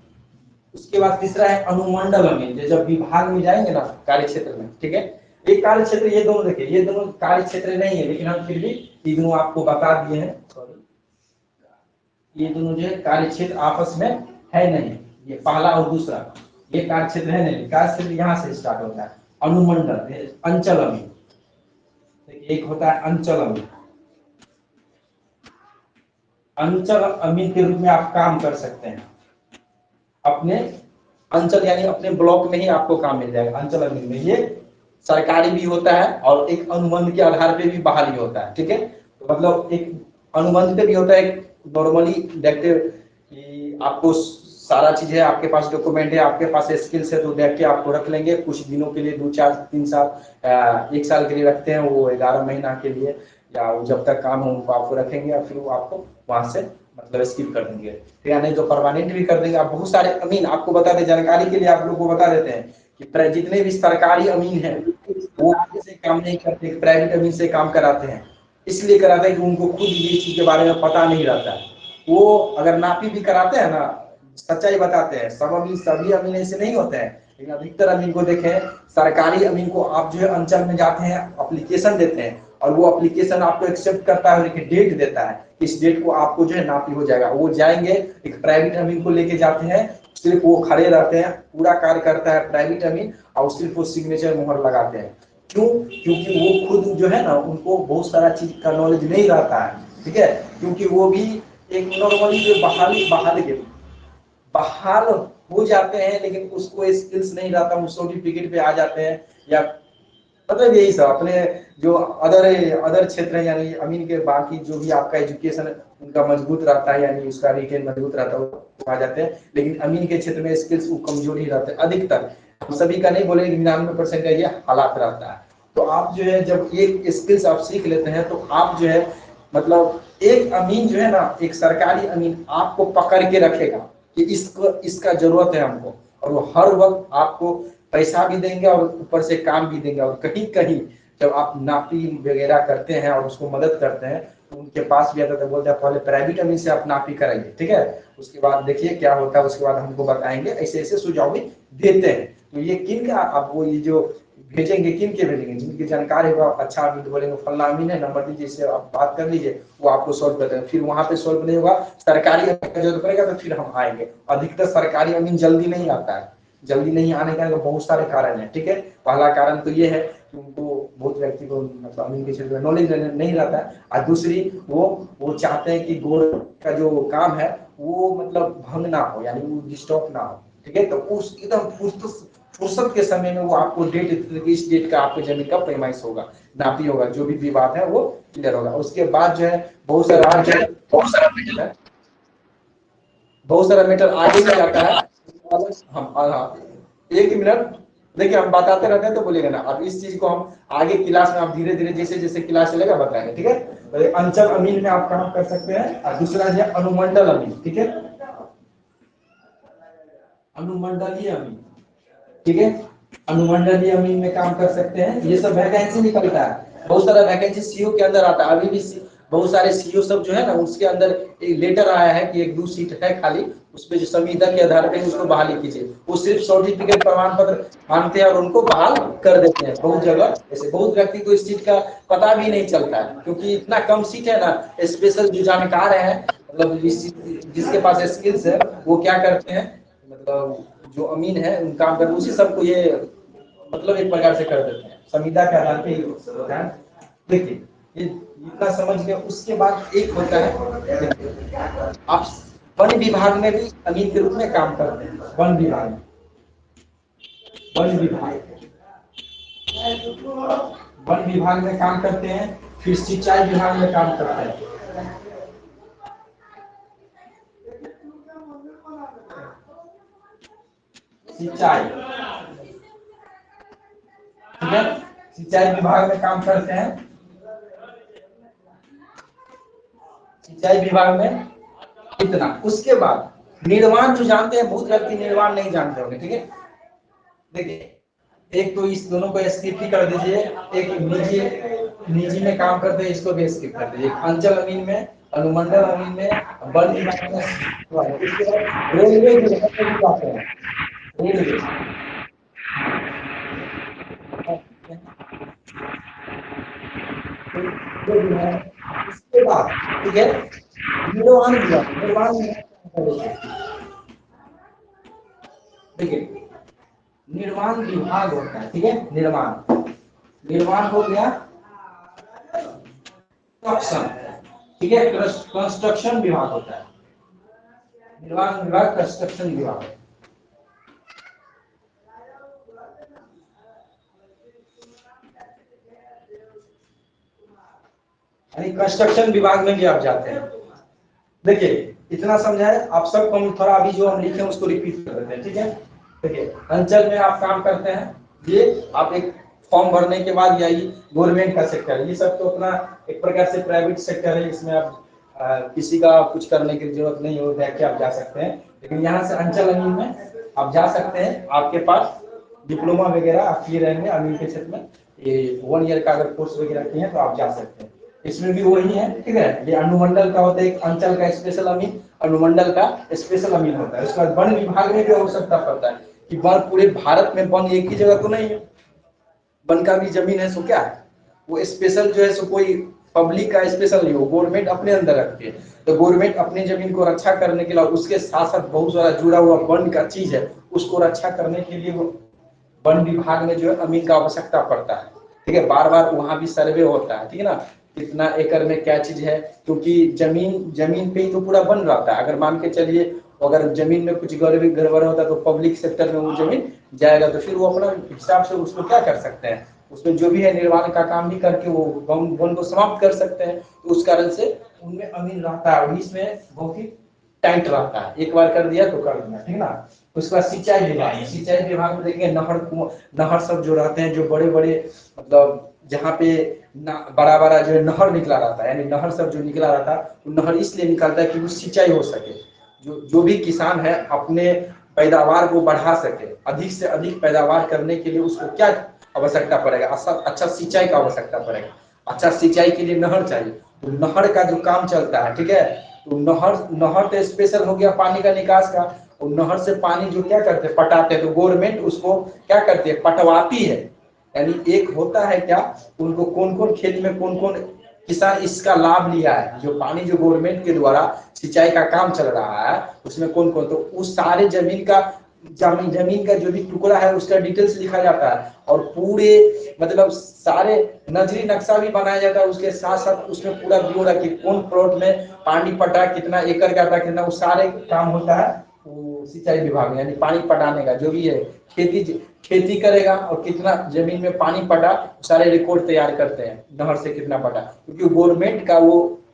उसके बाद तीसरा है अनुमंडल अमीन, जब विभाग में जाएंगे ना कार्य क्षेत्र में। ठीक है, एक कार्य क्षेत्र, ये दोनों देखिए, ये दोनों कार्य क्षेत्र नहीं है, लेकिन हम फिर भी ये दोनों आपको बता दिए हैं। सॉरी, ये दोनों जो है कार्य क्षेत्र आपस में है नहीं, ये पहला और दूसरा ये कार्य क्षेत्र है नहीं। कार्य क्षेत्र यहाँ से स्टार्ट होता है, अनुमंडल, अंचल अमीन। एक होता है अंचल अमीन, अंचल अमीन के रूप में आप काम कर सकते हैं अपने अंचल, यानी अपने ब्लॉक में ही आपको काम मिल जाएगा अंचल अमीन में। ये सरकारी भी होता है और एक अनुबंध के आधार पे भी बहाली होता है। ठीक है, तो मतलब एक अनुबंध पे भी होता है, नॉर्मली देखते कि आपको सारा चीज है, आपके पास डॉक्यूमेंट है, आपके पास स्किल्स है, तो देख के आपको रख लेंगे कुछ दिनों के लिए, 2-4-3 साल 1 साल के लिए रखते हैं, वो 11 महीना के लिए, या वो जब तक काम हो उनको आपको रखेंगे और फिर वो आपको वहां से मतलब स्किप कर देंगे, या नहीं तो परमानेंट भी कर देंगे। आप बहुत सारे अमीन आपको बता दें, जानकारी के लिए आप लोग को बता देते हैं कि जितने भी सरकारी अमीन हैं वो से काम नहीं करते, प्राइवेट अमीन से काम कराते हैं। इसलिए कराते हैं कि उनको खुद ये चीज के बारे में पता नहीं रहता है। वो अगर नापी भी कराते हैं ना, सच्चाई बताते हैं, सभी अमीन ऐसे नहीं होते हैं, लेकिन अधिकतर अमीन को देखें, सरकारी अमीन को आप जो है अंचल में जाते हैं, एप्लीकेशन देते हैं और वो एप्लीकेशन आपको एक्सेप्ट करता है, एक डेट देता है, इस डेट को आपको जो है नापी हो जाएगा। वो जाएंगे, एक प्राइवेट अमीन को लेके जाते हैं, सिर्फ वो खड़े रहते हैं, पूरा कार्य करता है प्राइवेट अमीन, और सिर्फ वो सिग्नेचर मोहर लगाते हैं। क्यों? क्योंकि वो खुद जो है ना, उनको बहुत सारा चीज का नॉलेज नहीं रहता है। ठीक है, क्योंकि वो भी एक नॉर्मली जो बहाल हो जाते हैं, लेकिन उसको स्किल्स नहीं रहता, वो सर्टिफिकेट पे आ जाते हैं, या मतलब यही सब अपने जो अदर क्षेत्र है, यानी अमीन के बाकी जो भी आपका एजुकेशन उनका मजबूत रहता है, यानी उसका रिटेन मजबूत रहता है, वो आ जाते हैं। लेकिन अमीन के क्षेत्र में स्किल्स वो कमजोर ही रहते हैं अधिकतर, हम सभी का नहीं बोले, 99% का ये हालात रहता है। तो आप जो है जब एक स्किल्स आप सीख लेते हैं, तो आप जो है मतलब एक अमीन जो है ना, एक सरकारी अमीन आपको पकड़ के रखेगा कि इसका जरूरत है हमको, और वो हर वक्त आपको पैसा भी देंगे और ऊपर से काम भी देंगे। और कहीं कहीं जब आप नापी वगैरह करते हैं और उसको मदद करते हैं, तो उनके पास भी आता है, बोलते हैं पहले प्राइवेट अमीन से आप नापी कराइए, ठीक है, उसके बाद देखिए क्या होता है, उसके बाद हमको बताएंगे, ऐसे ऐसे सुझाव भी देते हैं। तो ये किन का आप वो ये जो भेजेंगे, किन के भेजेंगे, जिनकी जानकारी होगा, अच्छा अमीन बोलेंगे फलना अमीन है, नंबर दीजिए, इससे आप बात कर लीजिए, वो आपको सॉल्व कर देंगे। फिर वहां पे सॉल्व नहीं होगा, सरकारी जरूरत पड़ेगा तो फिर हम आएंगे। अधिकतर सरकारी अमीन जल्दी नहीं आता है, जल्दी नहीं आने का बहुत सारे कारण है। ठीक है, पहला कारण तो ये है कि उनको बहुत व्यक्ति को मतलब अमीन के क्षेत्र में नॉलेज नहीं रहता है, और दूसरी वो चाहते हैं कि गवर्नमेंट का जो काम है वो मतलब भंग ना हो, यानी वो डिस्टर्ब ना हो। ठीक है, तो उस एकदम फुर्सत के समय में वो आपको डेट, इस डेट का आपको जमीन का पैमाइश होगा, नापी होगा, जो भी विवाद है वो क्लियर होगा। उसके बाद जो है बहुत सारा मैटर आगे भी आता है। हाँ, एक मिनट, देखिए हम बताते रहते हैं तो बोलिएगा ना। अब इस चीज को हम आगे क्लास में आप धीरे धीरे जैसे जैसे क्लास चलेगा बताएंगे। ठीक है, तो अंचल अमीन में आप काम कर सकते हैं, और दूसरा है अनुमंडल अमीन। ठीक है, अनुमंडलीय अमीन, ठीक है, अनुमंडलीय अमीन में काम कर सकते हैं। ये सब वैकेंसी निकलता है, बहुत सारा वैकेंसी सीओ के अंदर आता है। अभी भी बहुत सारे सीओ सब जो है ना, उसके अंदर एक लेटर आया है कि 1-2 सीट है खाली, उस पे जो संविदा के आधार पे उसको बहाली कीजिए। वो सिर्फ सर्टिफिकेट प्रमाण पत्र मांगते हैं और उनको बहाल कर देते हैं। बहुत जगह ऐसे बहुत व्यक्ति को इस चीज का पता भी नहीं चलता है, क्योंकि इतना कम सीट है ना। स्पेशल जो जानकार है, मतलब जिसके पास स्किल्स है, वो क्या करते हैं, मतलब जो अमीन है उन काम कर उसी सबको ये मतलब एक प्रकार से कर देते हैं, संविदा के आधार पे ही होता है। देखिए ये इतना समझ गए। उसके बाद एक होता है, आप वन विभाग में भी अमीन के रूप में काम करते हैं। वन विभाग में काम करते हैं, फिर सिंचाई विभाग में काम करते हैं। सिंचाई, ठीक है, सिंचाई विभाग में काम करते हैं। सिंचाई विभाग में इतना। उसके बाद निर्माण जो जानते हैं, बहुत व्यक्ति निर्माण नहीं जानते होंगे। ठीक है, देखिए एक तो इस दोनों को स्किप ही कर दीजिए। एक निजी में काम करते हैं, इसको भी स्किप कर दीजिए। अंचल अमीन में अनुमंडल अमीन में वन विभाग में उसके बाद रेलवे विभाग में भी जाते हैं, रेलवे इसके बाद ठीक है निर्माण विभाग, निर्माण देखिए निर्माण विभाग होता है, ठीक है निर्माण, निर्माण हो गया कंस्ट्रक्शन, ठीक है कंस्ट्रक्शन विभाग होता है, निर्माण विभाग कंस्ट्रक्शन विभाग। यानी कंस्ट्रक्शन विभाग में भी आप जाते हैं। देखिए इतना समझा है आप सबको, हम थोड़ा अभी जो हम लिखे हैं उसको रिपीट कर देते हैं, ठीक है। देखिए अंचल में आप काम करते हैं, ये आप एक फॉर्म भरने के बाद, या ये गवर्नमेंट का सेक्टर है, ये सब तो अपना एक प्रकार से प्राइवेट सेक्टर है, इसमें आप किसी का कुछ करने की जरूरत नहीं होता है कि आप जा सकते हैं। लेकिन यहाँ से अंचल अमीन में आप जा सकते हैं, आपके पास डिप्लोमा वगैरह आप किए रहेंगे अमीन के क्षेत्र में, ये 1 ईयर का अगर कोर्स वगैरह किए हैं तो आप जा सकते हैं। इसमें भी वही है, ठीक है। ये अनुमंडल का होता है, एक अंचल का स्पेशल अमीन, अनुमंडल का स्पेशल अमीन होता है। उसके बाद वन विभाग में भी आवश्यकता पड़ता है कि वन पूरे भारत में वन एक ही जगह तो नहीं है, वन का भी जमीन है, सो क्या है वो स्पेशल जो है सो कोई पब्लिक का स्पेशल नहीं हो, गवर्नमेंट अपने अंदर रखती है। तो गवर्नमेंट अपनी जमीन को रक्षा करने के लिए, उसके साथ साथ बहुत सारा जुड़ा हुआ वन का चीज है, उसको रक्षा करने के लिए वो वन विभाग में जो है अमीन का आवश्यकता पड़ता है, ठीक है। बार बार वहां भी सर्वे होता है, ठीक है ना, कितना एकड़ में क्या चीज है, क्योंकि जमीन पे ही तो पूरा बन रहता है। अगर मान के चलिए अगर जमीन में कुछ गड़बड़ होता है तो पब्लिक सेक्टर में वो जमीन जाएगा, तो फिर वो अपना हिसाब से उसको क्या कर सकते हैं, उसमें जो भी है निर्माण का काम भी करके वो वन को समाप्त कर सकते हैं। तो उस कारण से उनमें अमीन रहता है, और इसमें बहुत ही टाइट रहता है, एक बार कर दिया तो कर दिया, ठीक है ना। उसके बाद सिंचाई विभाग है, सिंचाई विभाग में देखिए नहर सब जो रहते हैं, जो बड़े बड़े मतलब जहाँ पे बड़ा बड़ा जो नहर निकला रहता है, यानी नहर सब जो निकला रहता है वो नहर इसलिए निकलता है कि वो सिंचाई हो सके, जो भी किसान है अपने पैदावार को बढ़ा सके, अधिक से अधिक पैदावार करने के लिए उसको क्या आवश्यकता पड़ेगा, अच्छा सिंचाई का आवश्यकता पड़ेगा। अच्छा सिंचाई के लिए नहर चाहिए, तो नहर का जो काम चलता है, ठीक है। तो नहर तो स्पेशल हो गया पानी का निकास का, और नहर से पानी जो क्या करते हैं पटाते हैं, तो गवर्नमेंट उसको क्या करती है पटवाती है। यानी एक होता है क्या, उनको कौन कौन खेत में कौन कौन किसान इसका लाभ लिया है, जो पानी जो गवर्नमेंट के द्वारा सिंचाई का काम चल रहा है उसमें कौन कौन, तो उस सारे जमीन का जो भी टुकड़ा है उसका डिटेल्स लिखा जाता है, और पूरे मतलब सारे नजरी नक्शा भी बनाया जाता है, उसके साथ साथ उसमें पूरा ब्यौरा कि कौन प्लॉट में पानी पटा, कितना एकड़ का था, कितना, वो सारे काम होता है वो सिंचाई विभाग में। यानी पानी पटाने का जो भी है, खेती करेगा और कितना जमीन में पानी पटा, सारे रिकॉर्ड तैयार करते हैं, नहर से कितना पटा, क्योंकि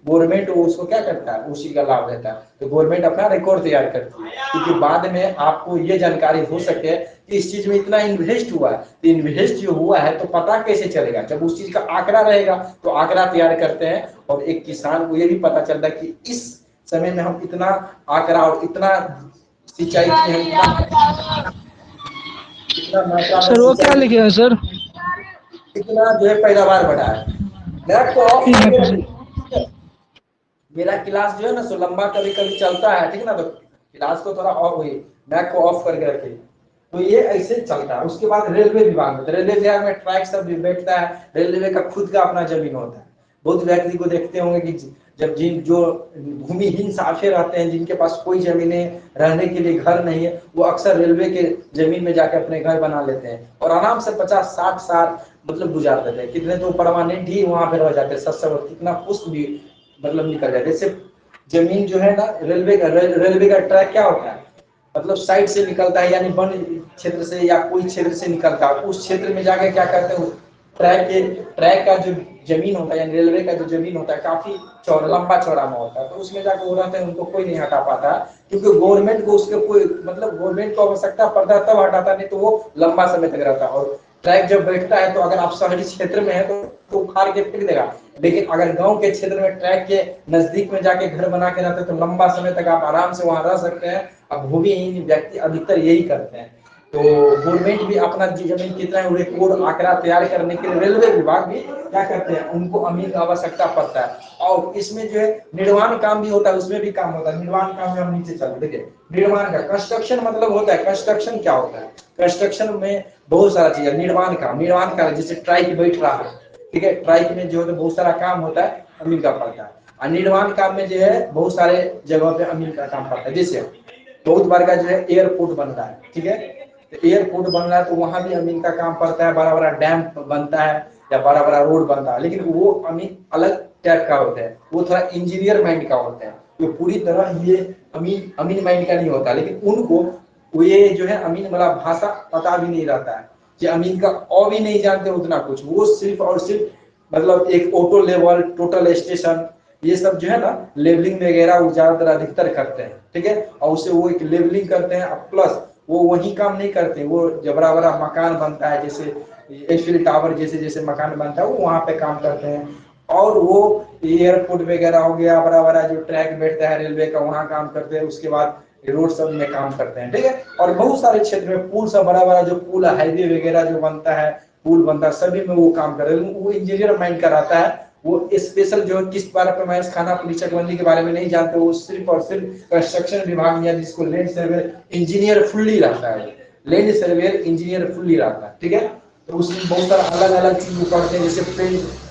गवर्नमेंट उसको क्या करता है, उसी का लाभ लेता है। तो गवर्नमेंट अपना रिकॉर्ड तैयार करती है, क्योंकि बाद में आपको ये जानकारी हो सके कि इस चीज में इतना इन्वेस्ट हुआ है, तो इन्वेस्ट जो हुआ है तो पता कैसे चलेगा, जब उस चीज का आंकड़ा रहेगा तो आंकड़ा तैयार करते हैं, और एक किसान को ये भी पता चलता है कि इस समय में हम इतना आंकड़ा और इतना सिंचाई की हम कितना मात्रा सर वो क्या लिखे हैं सर? कितना जो है पैदावार बढ़ा है। मेरा क्लास जो है ना सो लंबा कभी कभी चलता है, ठीक है ना, तो क्लास को थोड़ा ऑफ हुई, मैक को ऑफ करके रखे, तो ये ऐसे चलता है। उसके बाद रेलवे विभाग में, तो रेलवे विभाग में ट्रैक सब भी बैठता है, रेलवे का खुद का अपना जमीन होता है। बहुत व्यक्ति को देखते होंगे कि जब जो भूमिहीन साफे रहते हैं, जिनके पास कोई जमीनें रहने के लिए घर नहीं है, वो अक्सर रेलवे के जमीन में जाके अपने घर बना लेते हैं और आराम से 50-60 साल मतलब गुजार देते हैं। कितने तो परमानेंट ही वहां पे रह जाते हैं, कितना पुष्प भी मतलब निकल जाते हैं। जैसे जमीन जो है ना, रेलवे का ट्रैक क्या होता है, मतलब साइड से निकलता है, यानी वन क्षेत्र से या कोई क्षेत्र से निकलता है, उस क्षेत्र में जाके क्या करते हैं, ट्रैक का जो जमीन होता है, यानी रेलवे का जो जमीन होता है काफी लंबा चौड़ा में होता है, तो उसमें जाकर वो रहते हैं, उनको कोई नहीं हटा पाता, क्योंकि गवर्नमेंट को उसके कोई मतलब गवर्नमेंट को आवश्यकता पड़ता है तब हटाता, नहीं तो वो लंबा समय तक रहता है। और ट्रैक जब बैठता है तो अगर आप शहरी क्षेत्र में है तो उखाड़ के फेंक देगा, लेकिन अगर गांव के क्षेत्र में ट्रैक के नजदीक में जाके घर बना के रहते हैं तो लंबा समय तक आप आराम से वहां रह सकते हैं। अब भूमिहीन व्यक्ति अधिकतर यही करते हैं, तो गवर्नमेंट भी अपना जमीन कितना है रिकॉर्ड आंकड़ा तैयार करने के लिए रेलवे विभाग भी क्या करते हैं, उनको अमीन की आवश्यकता पड़ता है। और इसमें जो है निर्माण काम भी होता है, उसमें भी काम होता है। निर्माण काम में हम नीचे चलते देखिए, निर्माण का कंस्ट्रक्शन मतलब होता है, कंस्ट्रक्शन क्या होता है, कंस्ट्रक्शन में बहुत सारा चीज है। निर्माण का जैसे ट्राइक बैठ रहा है, ठीक है, ट्राइक में जो है बहुत सारा काम होता है, अमीन का पड़ता है। और निर्माण काम में जो है बहुत सारे जगहों पे अमीन का काम पड़ता है। जैसे बहुत बार का जो है एयरपोर्ट बन रहा है, ठीक है, तो एयरपोर्ट बन रहा है तो वहां भी अमीन का काम पड़ता है। बड़ा बड़ा डैम बनता है या बड़ा बड़ा रोड बनता है, लेकिन वो अमीन अलग टाइप का होता है, वो थोड़ा इंजीनियर माइंड का होता है, जो पूरी तरह ये अमीन अमीन माइंड का नहीं होता। लेकिन उनको वो ये जो है अमीन वाला भाषा पता भी नहीं रहता है, कि अमीन का और भी नहीं जानते उतना कुछ। वो सिर्फ और सिर्फ मतलब एक ऑटो लेवल, टोटल स्टेशन, ये सब जो है ना लेवलिंग वगैरह वो ज्यादातर अधिकतर करते हैं, ठीक है। और उससे वो एक लेवलिंग करते हैं, प्लस वो वही काम नहीं करते, वो जब बड़ा बड़ा मकान बनता है, जैसे एफिल टावर जैसे जैसे मकान बनता है, वो वहां पे काम करते हैं। और वो एयरपोर्ट वगैरह हो गया, बड़ा बड़ा जो ट्रैक बैठता है रेलवे का, वहां काम करते हैं। उसके बाद रोड सब में काम करते हैं, ठीक है। और बहुत सारे क्षेत्र में पुल सब, बड़ा बड़ा जो पुल हाईवे वगैरह जो बनता है, पुल बनता है, सभी में वो काम कर रहे हैं। वो इंजीनियर माइंड का रहता है, वो स्पेशल जो किस बारे पैमाइश खाना पुलिस चकबंदी के बारे में नहीं जानते, वो सिर्फ और सिर्फ कंस्ट्रक्शन विभाग में, जिसको लैंड सर्वे इंजीनियर फुल्ली रहता है, लैंड सर्वे इंजीनियर फुल्ली रहता है, ठीक है। तो उसमें बहुत सारा अलग अलग चीज पढ़ते हैं, जैसे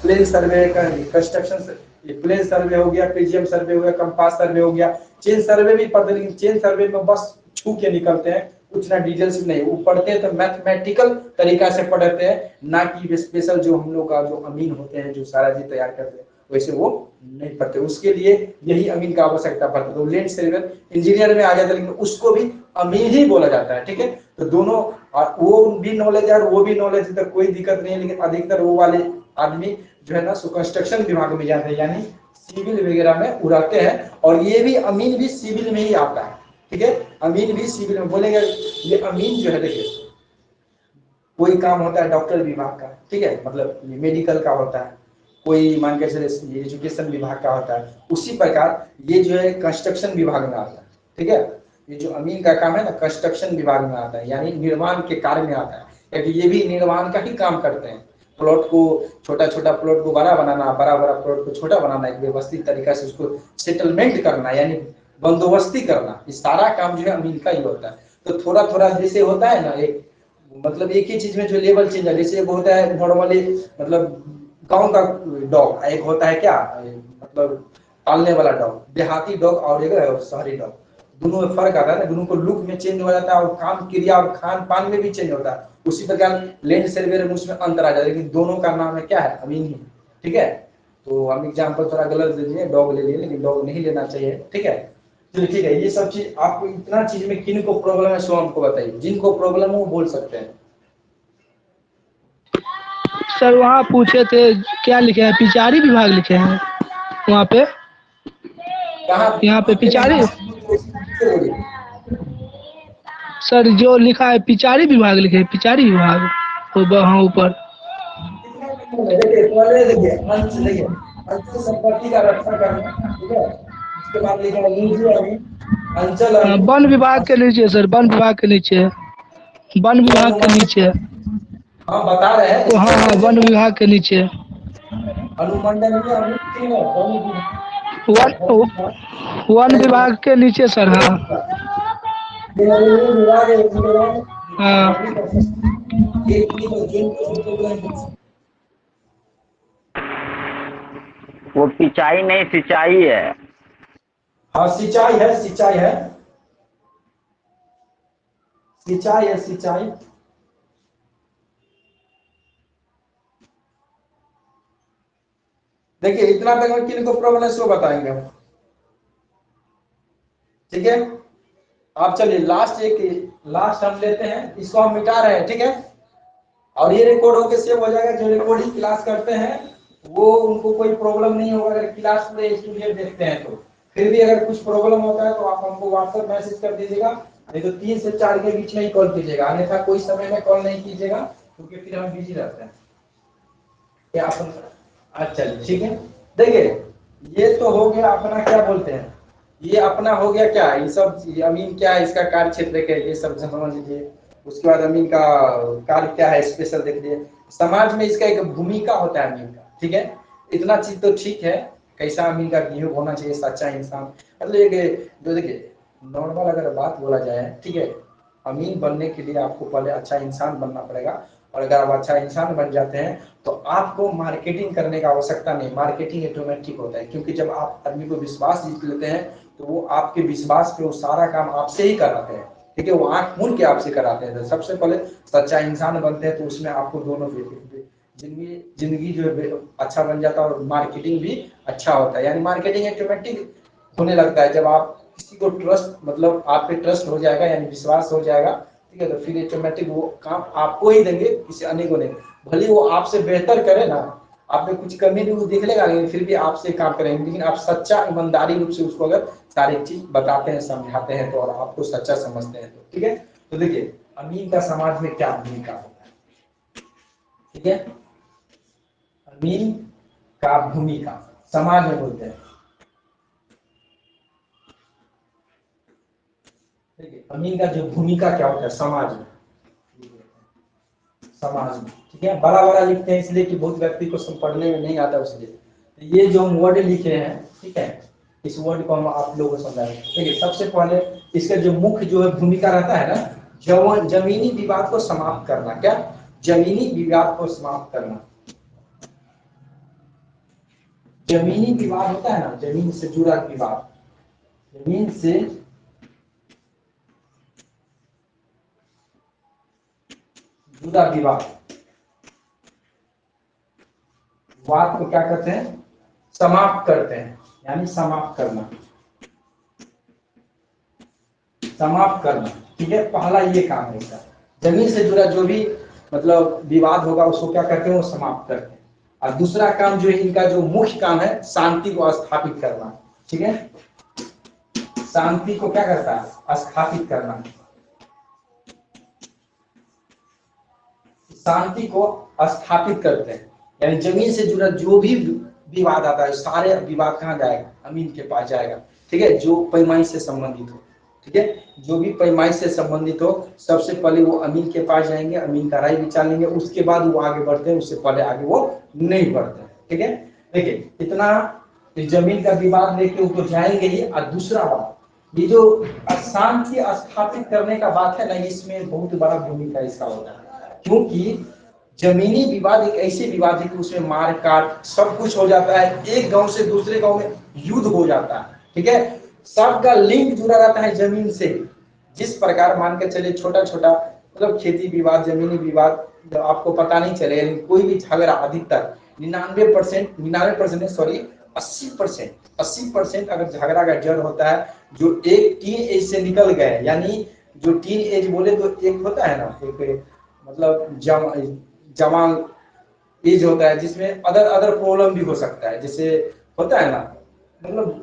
प्लेन सर्वे का, कंस्ट्रक्शन प्लेन सर्वे हो गया, पीजीएम सर्वे हो गया, कंपास सर्वे हो गया, चेन सर्वे भी पढ़ते हैं। लेकिन चेन सर्वे में बस छू के निकलते हैं, उतना डिटेल्स में नहीं। वो पढ़ते हैं तो मैथमेटिकल तरीका से पढ़ते हैं, ना कि स्पेशल जो हम लोग का जो अमीन होते हैं जो सारा चीज तैयार करते हैं वैसे वो नहीं पढ़ते। उसके लिए यही अमीन का आवश्यकता पड़ता है। तो लैंड सर्वेयर इंजीनियर में आ जाता है, लेकिन उसको भी अमीन ही बोला जाता है, ठीक है। तो दोनों, और वो भी नॉलेज है और वो भी नॉलेज है, तो कोई दिक्कत नहीं है। लेकिन अधिकतर वो वाले आदमी जो है ना सो कंस्ट्रक्शन विभाग में जाते हैं, यानी सिविल वगैरह में उड़ाते हैं। और ये भी अमीन भी सिविल में ही आता है, ठीक है। अमीन भी सिविल में बोलेंगे। ये अमीन जो है देखिए, कोई काम होता है डॉक्टर विभाग का, ठीक है, मतलब मेडिकल का होता है, कोई मान के चले एजुकेशन विभाग का होता है। उसी प्रकार ये जो है कंस्ट्रक्शन विभाग में आता है, ठीक है। ये जो अमीन का काम है ना कंस्ट्रक्शन विभाग में आता है, यानी निर्माण के कार्य में आता है, क्योंकि ये भी निर्माण का ही काम करते हैं। प्लॉट को, छोटा छोटा प्लॉट को बड़ा बनाना, बड़ा बड़ा प्लॉट को छोटा बनाना, एक व्यवस्थित तरीका से उसको सेटलमेंट करना, यानी बंदोबस्ती करना, इस सारा काम जो है अमीन का ही होता है। तो थोड़ा थोड़ा जैसे होता है ना, एक मतलब एक ही चीज में जो लेवल चेंज है, जैसे एक होता है नॉर्मली मतलब गांव का डॉग, एक होता है क्या मतलब पालने वाला डॉग, देहाती डॉग, और एक शहरी डॉग, दोनों में फर्क आता है ना। दोनों को लुक में चेंज हो जाता है, और काम क्रिया और खान पान में भी चेंज होता है। उसी प्रकार लैंड सर्वेयर में उसमें अंतर आ जाता है, लेकिन दोनों का नाम है क्या है, अमीन ही, ठीक है। तो हम एग्जाम्पल थोड़ा गलत ले लिए, डॉग ले लिए, लेकिन डॉग नहीं लेना चाहिए, ठीक है। चलिए ठीक है, ये सब चीज आपको इतना चीज में किन को प्रॉब्लम है सो हमको बताइए, जिनको प्रॉब्लम हो वो बोल सकते हैं। सर वहाँ पूछे थे क्या लिखे हैं, पिचारी विभाग लिखे हैं वहाँ पे, कहाँ यहाँ पे पिचारी। सर जो लिखा है पिचारी विभाग लिखे है, पिचारी विभाग, वो हाँ ऊपर। देखिए पहले देखिए अंश, देखिए अंचल संपत्ति का रक्षा करना, ठीक है। उसके बाद लिखा है निजी अमीन, अंचल हाँ, अमीन, वन विभाग के नीचे सर, वन विभाग के नीचे, वन विभाग के नीचे। हाँ बता रहे हैं तो हाँ हाँ, वन विभाग के नीचे अनुमंडलीय अमीन क्यों है, वन विभाग के नीचे सर। हाँ विभाग है, उसके बाद हाँ एक चीज है, जो वो पिचाई नहीं सिंचाई है। हाँ सिंचाई है, सिंचाई है, सिंचाई है, सिंचाई। देखिए इतना तक में किन को प्रॉब्लम है सो बताएंगे हम, ठीक है। आप चलिए लास्ट हम लेते हैं, इसको हम मिटा रहे हैं, ठीक है। और ये रिकॉर्ड होके सेव हो जाएगा। जो रिकॉर्डिंग क्लास करते हैं वो उनको कोई प्रॉब्लम नहीं होगा, अगर क्लास पूरे स्टूडेंट देखते हैं तो। फिर भी अगर कुछ प्रॉब्लम होता है तो आप हमको व्हाट्सएप मैसेज कर दीजिएगा, नहीं तो 3 से 4 के बीच में ही कॉल कीजिएगा, अन्यथा कोई समय में कॉल नहीं कीजिएगा, क्योंकि फिर हम बिजी रहते हैं। क्या अच्छा ठीक है। देखिए ये तो हो गया अपना, क्या बोलते हैं, ये अपना हो गया क्या, ये सब अमीन क्या है, इसका कार्य क्षेत्र क्या है, ये सब समझ लीजिए। उसके बाद अमीन का कार्य क्या है स्पेशल देख लीजिए। समाज में इसका एक भूमिका होता है अमीन का, ठीक है। इतना चीज तो ठीक है, कैसा अमीन का गिव होना चाहिए, सच्चा इंसान। मतलब एक जो देखिए नॉर्मल अगर बात बोला जाए, ठीक है, अमीन बनने के लिए आपको पहले अच्छा इंसान बनना पड़ेगा। और अगर आप अच्छा इंसान बन जाते हैं तो आपको मार्केटिंग करने का आवश्यकता नहीं, मार्केटिंग ऑटोमेटिक होता है। क्योंकि जब आप आदमी को विश्वास जीत लेते हैं तो वो आपके विश्वास पे वो सारा काम आपसे ही कराते हैं, ठीक है। वो आंख मूंद के आपसे कराते हैं। तो सबसे पहले सच्चा इंसान बनते हैं तो उसमें आपको दोनों जिंदगी जो है अच्छा बन जाता है और मार्केटिंग भी अच्छा होता है। यानी मार्केटिंग ऑटोमेटिक होने लगता है जब आप किसी को ट्रस्ट, मतलब आप पे ट्रस्ट हो जाएगा यानी विश्वास हो जाएगा, ठीक है, तो फिर ऑटोमेटिक वो काम आपको ही देंगे, किसी अन्य को नहीं। भले वो आपसे बेहतर करे ना, आप में कुछ कमी भी वो देख लेगा, लेकिन फिर भी आपसे काम करेंगे। लेकिन आप सच्चा ईमानदारी रूप से उसको अगर सारी चीज बताते हैं, समझाते हैं तो, और आपको सच्चा समझते हैं तो, ठीक है। तो देखिए अमीन का समाज में क्या भूमिका होता है, ठीक है। अमीन का भूमिका समाज में बोलते हैं, देखिए अमीन का जो भूमिका क्या होता है समाज में, समाज में, ठीक है। बड़ा बड़ा लिखते हैं इसलिए कि बहुत व्यक्ति को पढ़ने में नहीं आता उसलिए। तो ये जो हम वर्ड लिखे हैं, ठीक है, इस वर्ड को हम आप लोगों को समझाएंगे। देखिए सबसे पहले इसका जो मुख्य जो है भूमिका रहता है ना, जमीनी विवाद को समाप्त करना। क्या? जमीनी विवाद को समाप्त करना। जमीनी विवाद होता है ना, जमीन से जुड़ा विवाद, जमीन से जुड़ा विवाद, विवाद को क्या करते हैं? समाप्त करते हैं, यानी समाप्त करना, समाप्त करना, ठीक है। पहला ये काम है इसका, जमीन से जुड़ा जो भी मतलब विवाद होगा उसको क्या करते हैं? वो समाप्त करते हैं। और दूसरा काम जो है इनका जो मुख्य काम है, शांति को स्थापित करना, ठीक है। शांति को क्या करता है? स्थापित करना। शांति को स्थापित करते हैं, यानी जमीन से जुड़ा जो भी विवाद आता है सारे विवाद कहाँ जाएगा? अमीन के पास जाएगा, ठीक है। जो पैमाइश से संबंधित हो, ठीक है, जो भी पैमाइश से संबंधित हो सबसे पहले वो अमीन के पास जाएंगे, अमीन का राय विचार लेंगे, उसके बाद वो आगे बढ़ते हैं, उससे पहले आगे वो नहीं बढ़ते हैं, ठीक है। देखिए इतना जमीन का विवाद लेके वो तो जाएंगे ही। और दूसरा बात, ये जो शांति स्थापित करने का बात है ना, इसमें बहुत बड़ा भूमिका इसका होता है। क्योंकि जमीनी विवाद एक ऐसे विवाद है कि उसमें मार काट सब कुछ हो जाता है, एक गांव से दूसरे गांव में युद्ध हो जाता है, ठीक है। सबका लिंक जुड़ा रहता है जमीन से। जिस प्रकार मान के चले छोटा छोटा मतलब खेती विवाद, जमीनी विवाद, जब आपको पता नहीं चलेगा, कोई भी झगड़ा अधिकतर 99% सॉरी 80% अगर झगड़ा का जड़ होता है जो एक टीन एज से निकल गए, यानी जो टीन एज बोले तो एक होता है ना, एक मतलब जवान एज होता है जिसमें अदर अदर प्रॉब्लम भी हो सकता है, जैसे होता है ना, मतलब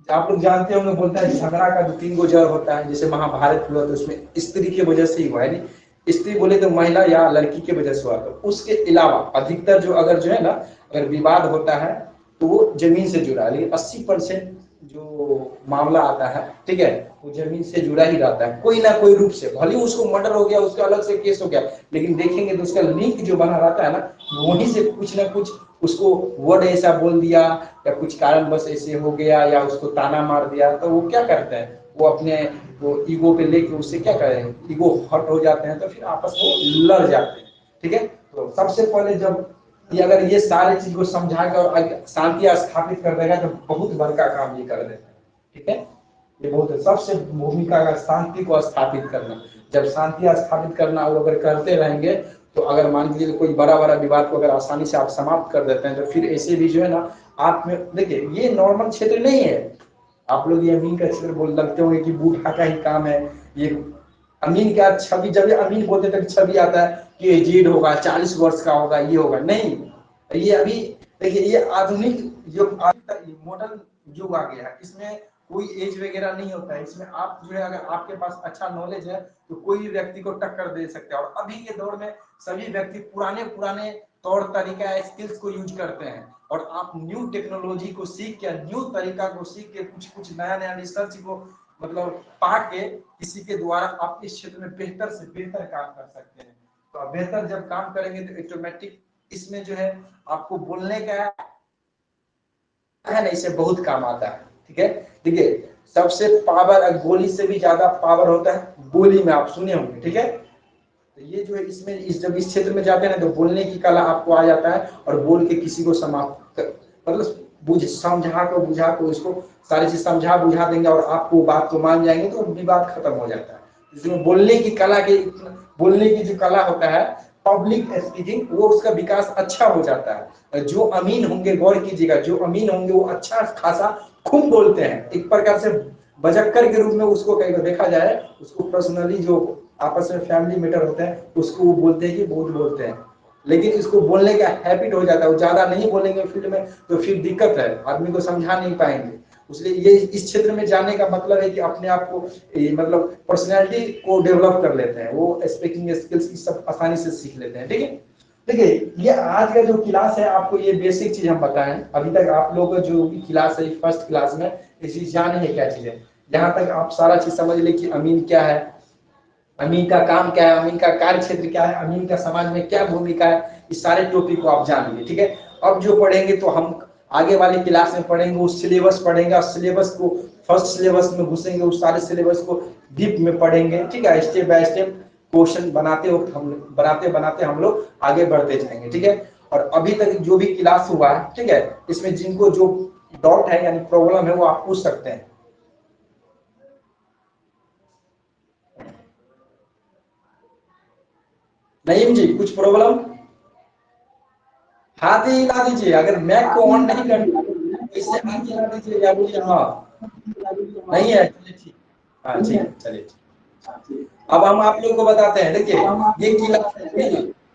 आप लोग जानते होंगे, बोलता है झगड़ा का 2-3 गो जड़ होता है। जैसे महाभारत हुआ तो उसमें स्त्री की वजह से ही हुआ है, स्त्री बोले तो महिला या लड़की की वजह से हुआ। तो उसके अलावा अधिकतर जो अगर जो है ना, अगर विवाद होता है तो वो जमीन से जुड़ा है। लेकिन 80% जो मामला आता है, ठीक है, वो जमीन से जुड़ा ही रहता है कोई ना कोई रूप से। भले उसको मर्डर हो गया, उसका अलग से केस हो गया, लेकिन देखेंगे तो उसका लिंक जो बना रहता है ना, वहीं से कुछ ना कुछ उसको वर्ड ऐसा बोल दिया या कुछ कारण बस ऐसे हो गया या उसको ताना मार दिया, तो वो क्या करते हैं? वो अपने वो ईगो पे लेके उससे क्या करें, ईगो हर्ट हो जाते हैं, तो फिर आपस में लड़ जाते हैं, ठीक है। तो सबसे पहले जब ये अगर ये सारे चीज को समझाकर और शांति स्थापित कर देगा तो बहुत बड़का काम ये कर देता है, ठीक है। ये बहुत सबसे भूमिका का शांति को स्थापित करना। जब शांति स्थापित करना वो अगर करते रहेंगे तो अगर मान लीजिए कोई बड़ा बड़ा विवाद को अगर आसानी से आप समाप्त कर देते हैं तो फिर ऐसे भी जो है ना, आप में देखिए ये नॉर्मल क्षेत्र नहीं है। आप लोग ये अमीन का क्षेत्र बोल लगते होंगे कि बूढ़ा का ही काम है ये। अमीन क्या छवि, जब अमीन बोलते तक छवि आता है कि एजेड होगा, 40 वर्ष का होगा, ये होगा नहीं। ये अभी देखिए ये आधुनिक युग, मॉडर्न युग आ गया है, इसमें कोई एज वगैरह नहीं होता है। इसमें आप जो है अगर आपके पास अच्छा नॉलेज है तो कोई भी व्यक्ति को टक्कर दे सकते हैं। और अभी के दौर में सभी व्यक्ति पुराने पुराने तौर तरीका स्किल्स को यूज करते हैं, और आप न्यू टेक्नोलॉजी को सीख के, न्यू तरीका को सीख के, कुछ कुछ नया नया रिसर्च को मतलब पाके किसी के द्वारा आप इस क्षेत्र में बेहतर से बेहतर काम कर सकते हैं। तो आप बेहतर जब काम करेंगे तो ऑटोमेटिक इसमें जो है आपको बोलने का है ना, इससे बहुत काम आता है। ठीक है, देखिए सबसे पावर गोली से भी ज्यादा पावर होता है बोली में, आप सुने होंगे। ठीक है, तो ये जो है इसमें जब इस क्षेत्र में जाते हैं ना तो बोलने की कला आपको आ जाता है और बोल के किसी को समाप्त मतलब समझा को बुझा को इसको सारी चीज समझा बुझा देंगे और आपको बात को मान जाएंगे तो विवाद खत्म हो जाता है। इसमें बोलने की कला के बोलने की जो कला होता है पब्लिक स्पीकिंग, वो उसका विकास अच्छा हो जाता है। जो अमीन होंगे, गौर कीजिएगा, जो अमीन होंगे वो अच्छा खासा खूब बोलते हैं, एक प्रकार से बजक्कर के रूप में उसको कहीं देखा जाए, उसको पर्सनली जो आपस में फैमिली मैटर होते हैं उसको वो बोलते हैं कि बहुत बोलते हैं, लेकिन इसको बोलने का हैबिट हो जाता है। वो ज्यादा नहीं बोलेंगे फील्ड में तो फिर दिक्कत है, आदमी को समझा नहीं पाएंगे। इसलिए ये इस क्षेत्र में जाने का मतलब है कि अपने आप को मतलब पर्सनैलिटी को डेवलप कर लेते हैं, वो स्पीकिंग स्किल्स सब आसानी से सीख लेते हैं। ठीक है, देखिए ये आज का जो क्लास है आपको ये बेसिक चीज हम बताएं। अभी तक आप लोगों का जो भी क्लास है फर्स्ट क्लास में ये चीज जाने है क्या चीज है, जहां तक आप सारा चीज समझ ले कि अमीन क्या है, अमीन का काम क्या है, अमीन का कार्य क्षेत्र क्या है, अमीन का समाज में क्या भूमिका है, इस सारे टॉपिक को आप जान लीजिए। ठीक है, अब जो पढ़ेंगे तो हम आगे वाले क्लास में पढ़ेंगे, उस सिलेबस पढ़ेंगे और सिलेबस को फर्स्ट सिलेबस में घुसेंगे, उस सारे सिलेबस को डीप में पढ़ेंगे। ठीक है, स्टेप बाय स्टेप क्वेश्चन बनाते वक्त हम बनाते बनाते हम लोग आगे बढ़ते जाएंगे। ठीक है, और अभी तक जो भी क्लास हुआ है, ठीक है, इसमें जिनको जो डाउट है यानी प्रॉब्लम है वो आप पूछ सकते हैं। नईम जी कुछ प्रॉब्लम, हाथ ही हिला दीजिए, अगर मैक को ऑन नहीं करना तो इससे हाथ हिला दीजिए या बोलिए हाँ नहीं है। चलिए ठीक, हाँ ठीक है, चलिए ठीक। अब हम आप लोगों को बताते हैं, देखिए ये क्लास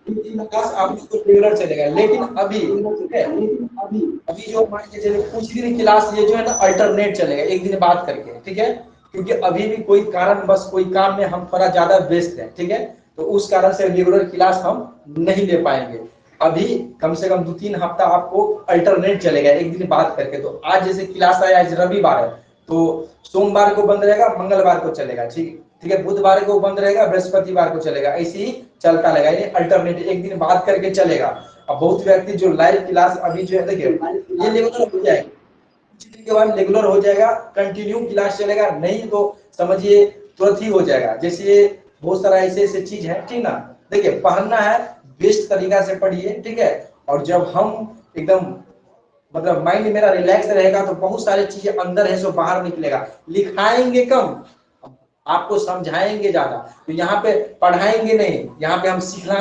क्लास आप लोग को रेगुलर चलेगा, लेकिन अभी ठीक है, अभी जो मान के चलिए कुछ दिन क्लास ये जो है ना अल्टरनेट चलेगा, एक दिन बात करके। ठीक है, क्योंकि अभी भी कोई कारण बस कोई काम में हम थोड़ा ज्यादा व्यस्त हैं। ठीक है, तो उस कारण से रेगुलर क्लास हम नहीं ले पाएंगे। अभी कम से कम 2-3 हफ्ता आपको अल्टरनेट चलेगा, एक दिन बात करके। तो आज जैसे क्लास आया, आज रविवार है तो सोमवार को बंद रहेगा, मंगलवार को चलेगा। ठीक है, बुधवार को बंद रहेगा, बृहस्पतिवार को चलेगा, ऐसे ही चलता रहेगा, ये अल्टरनेट एक दिन बात करके चलेगा। अब बहुत व्यक्ति जो लाइव क्लास अभी जो है देखिए ये रेगुलर हो जाएगा, कुछ दिन के बाद रेगुलर हो जाएगा, कंटिन्यू क्लास चलेगा, नहीं तो समझिए तुरंत ही हो जाएगा। जैसे बहुत सारा ऐसे ऐसे चीज है, ठीक ना, देखिए पढ़ना है बेस्ट तरीका से पढ़िए। ठीक है, और जब हम एकदम मतलब माइंड मेरा रिलैक्स रहेगा तो बहुत सारी चीजें अंदर है सो बाहर निकलेगा। लिखाएंगे कम, आपको समझाएंगे ज्यादा, तो यहाँ पे पढ़ाएंगे नहीं, यहाँ पे हम सिखला